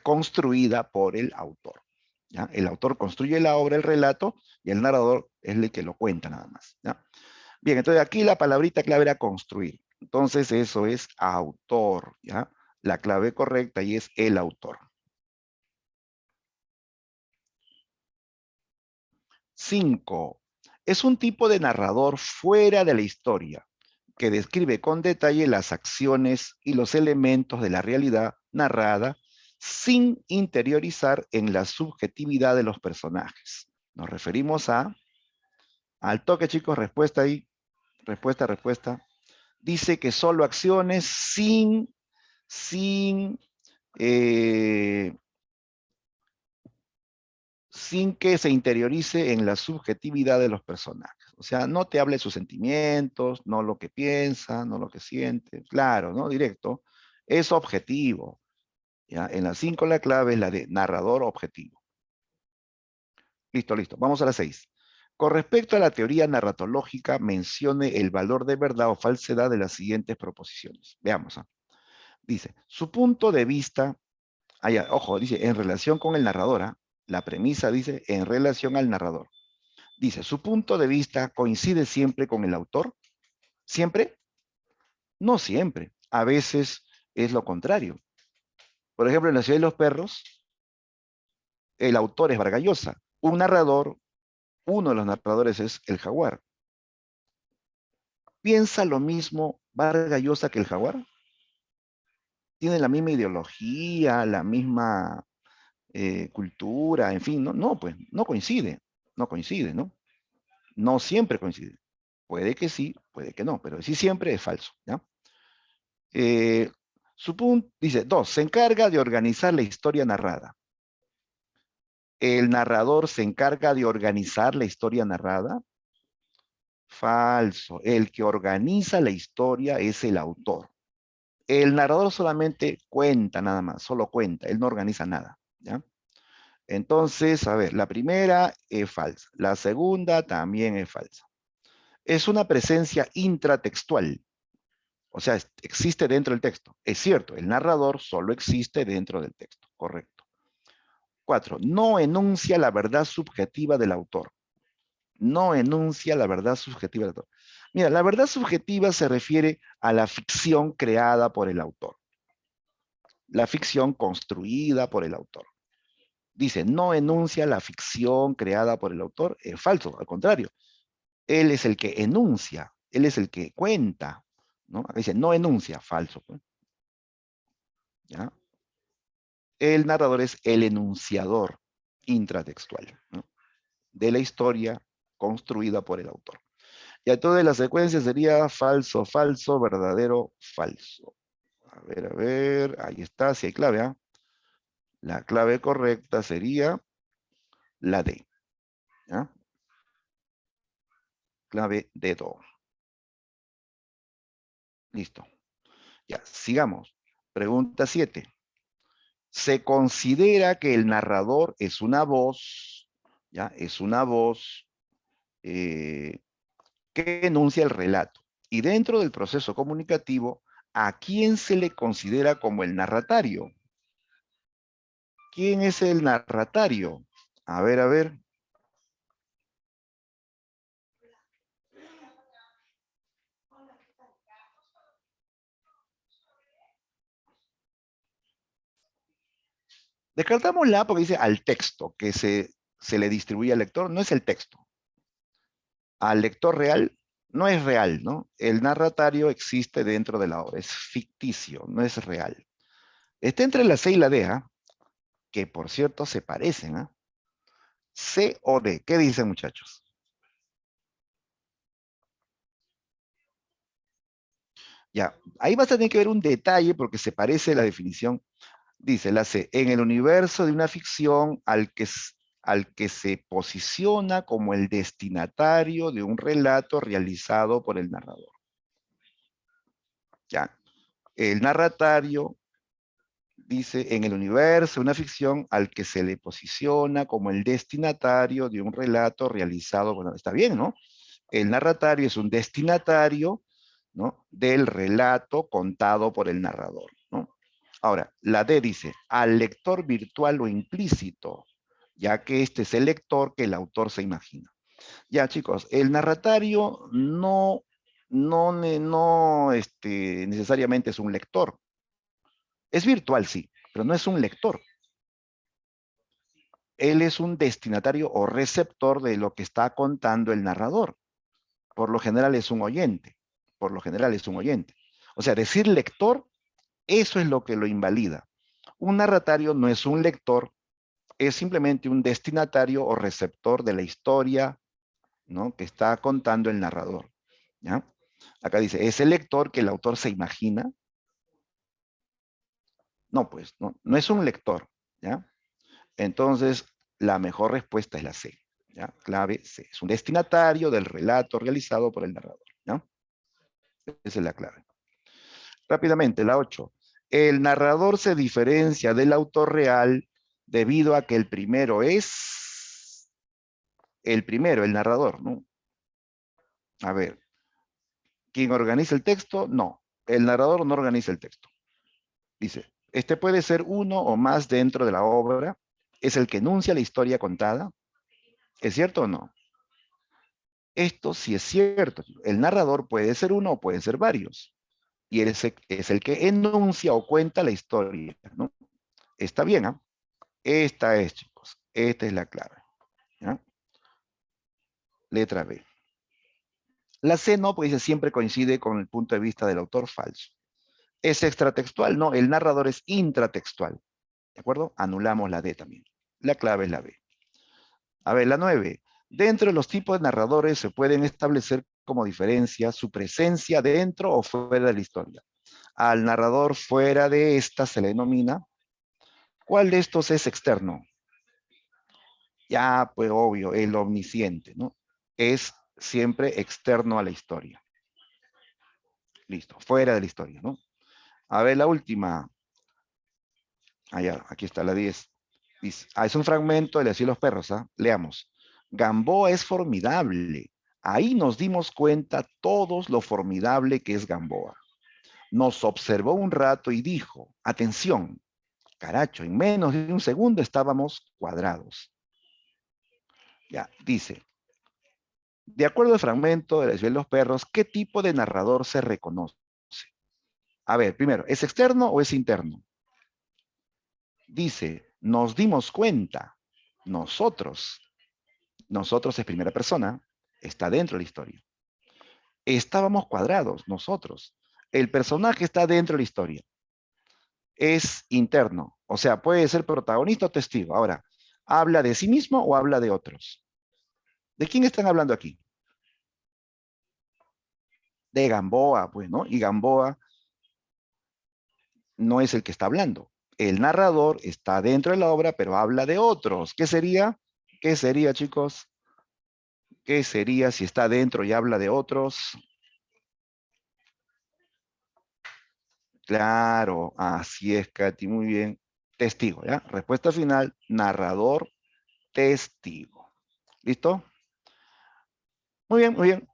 construida por el autor. ¿Ya? El autor construye la obra, el relato, y el narrador es el que lo cuenta nada más. ¿Ya? Bien, entonces aquí la palabrita clave era construir. Entonces eso es autor, ¿ya? La clave correcta y es el autor. 5. Es un tipo de narrador fuera de la historia, que describe con detalle las acciones y los elementos de la realidad narrada sin interiorizar en la subjetividad de los personajes. Nos referimos al toque, chicos, respuesta ahí, respuesta. Dice que solo acciones sin, eh, sin que se interiorice en la subjetividad de los personajes. O sea, no te hable de sus sentimientos, no lo que piensa, no lo que siente. Claro, ¿no? Directo. Es objetivo. ¿Ya? En la 5 la clave es la de narrador objetivo. Listo. Vamos a la 6. Con respecto a la teoría narratológica, mencione el valor de verdad o falsedad de las siguientes proposiciones. Veamos. Dice, su punto de vista, ojo, dice, en relación con el narrador, la premisa dice, en relación al narrador. Dice, su punto de vista coincide siempre con el autor. ¿Siempre? No siempre. A veces es lo contrario. Por ejemplo, en La ciudad de los perros, el autor es Vargas Llosa. Un narrador, uno de los narradores es el jaguar. ¿Piensa lo mismo Vargas Llosa que el jaguar? ¿Tiene la misma ideología, la misma cultura, en fin? No, pues no coincide, ¿no? No siempre coincide. Puede que sí, puede que no, pero sí siempre es falso, ¿ya? Eh, Su punto dice, 2, se encarga de organizar la historia narrada. ¿El narrador se encarga de organizar la historia narrada? Falso. El que organiza la historia es el autor. El narrador solamente cuenta nada más, solo cuenta, él no organiza nada, ¿ya? Entonces, a ver, la primera es falsa, la segunda también es falsa. Es una presencia intratextual, o sea, existe dentro del texto. Es cierto, el narrador solo existe dentro del texto, correcto. 4, no enuncia la verdad subjetiva del autor. No enuncia la verdad subjetiva del autor. Mira, la verdad subjetiva se refiere a la ficción creada por el autor. La ficción construida por el autor. Dice, no enuncia la ficción creada por el autor. Es falso, al contrario. Él es el que enuncia, él es el que cuenta, ¿no? Acá dice, no enuncia, falso, pues. ¿Ya? El narrador es el enunciador intratextual, ¿no? De la historia construida por el autor. Y entonces la secuencia sería falso, falso, verdadero, falso. A ver, ahí está, si hay clave, ¿eh? La clave correcta sería la D, ¿ya? Clave dedo. Listo. Ya, sigamos. Pregunta 7. Se considera que el narrador es una voz, ¿ya? Es una voz que enuncia el relato. Y dentro del proceso comunicativo, ¿a quién se le considera como el narratario? ¿Quién es el narratario? A ver, a ver. Descartamos la porque dice al texto, que se le distribuye al lector, no es el texto. Al lector real no es real, ¿no? El narratario existe dentro de la obra, es ficticio, no es real. Está entre la C y la D, ¿ah? Que por cierto se parecen, ¿ah? C o D, ¿qué dicen muchachos? Ya, ahí vas a tener que ver un detalle porque se parece la definición. Dice la C, en el universo de una ficción al que se posiciona como el destinatario de un relato realizado por el narrador. Ya, el narratario dice en el universo de una ficción al que se le posiciona como el destinatario de un relato realizado, bueno, está bien, ¿no? El narratario es un destinatario, ¿no? Del relato contado por el narrador, ¿no? Ahora, la D dice, al lector virtual o implícito, ya que este es el lector que el autor se imagina. Ya, chicos, el narratario no necesariamente es un lector. Es virtual, sí, pero no es un lector. Él es un destinatario o receptor de lo que está contando el narrador. Por lo general es un oyente. Por lo general es un oyente. O sea, decir lector, eso es lo que lo invalida. Un narratario no es un lector, es simplemente un destinatario o receptor de la historia, ¿no? Que está contando el narrador. ¿Ya? Acá dice, ¿es el lector que el autor se imagina? No, pues, no es un lector. ¿Ya? Entonces, la mejor respuesta es la C. ¿Ya? Clave C. Es un destinatario del relato realizado por el narrador. ¿Ya? Esa es la clave. Rápidamente, la 8. El narrador se diferencia del autor real debido a que el primero es el primero, el narrador, ¿no? A ver, ¿quién organiza el texto? No, el narrador no organiza el texto. Dice, este puede ser uno o más dentro de la obra, es el que enuncia la historia contada. ¿Es cierto o no? Esto sí es cierto. El narrador puede ser uno o puede ser varios. Y él es el que enuncia o cuenta la historia, ¿no? Está bien, ¿ah? Esta es, chicos. Esta es la clave. ¿Ya? Letra B. La C no, porque dice siempre coincide con el punto de vista del autor, falso. ¿Es extratextual? No, el narrador es intratextual. ¿De acuerdo? Anulamos la D también. La clave es la B. A ver, la 9. Dentro de los tipos de narradores se pueden establecer como diferencia su presencia dentro o fuera de la historia. Al narrador fuera de esta se le denomina, ¿cuál de estos es externo? Ya, pues obvio, el omnisciente, ¿no? Es siempre externo a la historia. Listo, fuera de la historia, ¿no? A ver, la última. Allá, aquí está la 10. Dice, es un fragmento de La Ciudad de los Perros, ¿ah? Leamos. Gamboa es formidable. Ahí nos dimos cuenta todos lo formidable que es Gamboa. Nos observó un rato y dijo, atención, caracho, en menos de un segundo estábamos cuadrados. Ya, dice, de acuerdo al fragmento de La Ciudad de los Perros, ¿qué tipo de narrador se reconoce? A ver, primero, ¿es externo o es interno? Dice, nos dimos cuenta, nosotros es primera persona, está dentro de la historia. Estábamos cuadrados, nosotros. El personaje está dentro de la historia. Es interno, o sea, puede ser protagonista o testigo. Ahora, ¿habla de sí mismo o habla de otros? ¿De quién están hablando aquí? De Gamboa, pues, ¿no? Y Gamboa no es el que está hablando. El narrador está dentro de la obra, pero habla de otros. ¿Qué sería? ¿Qué sería, chicos? ¿Qué sería si está dentro y habla de otros? Claro, así es, Katy, muy bien. Testigo, ¿ya? Respuesta final, narrador, testigo. ¿Listo? Muy bien, muy bien.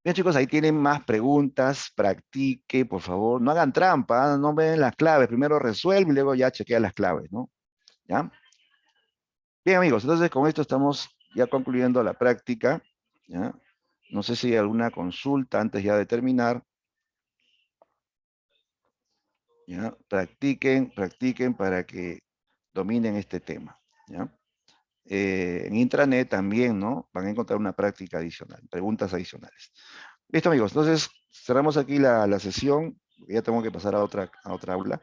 Bien, chicos, ahí tienen más preguntas. Practique, por favor. No hagan trampa, no ven las claves. Primero resuelve y luego ya chequea las claves, ¿no? ¿Ya? Bien, amigos, entonces con esto estamos ya concluyendo la práctica, ¿ya? No sé si hay alguna consulta antes ya de terminar. ¿Ya? Practiquen, practiquen para que dominen este tema, ¿ya? En intranet también, ¿no? Van a encontrar una práctica adicional, preguntas adicionales. Listo, amigos, entonces cerramos aquí la sesión, ya tengo que pasar a otra aula.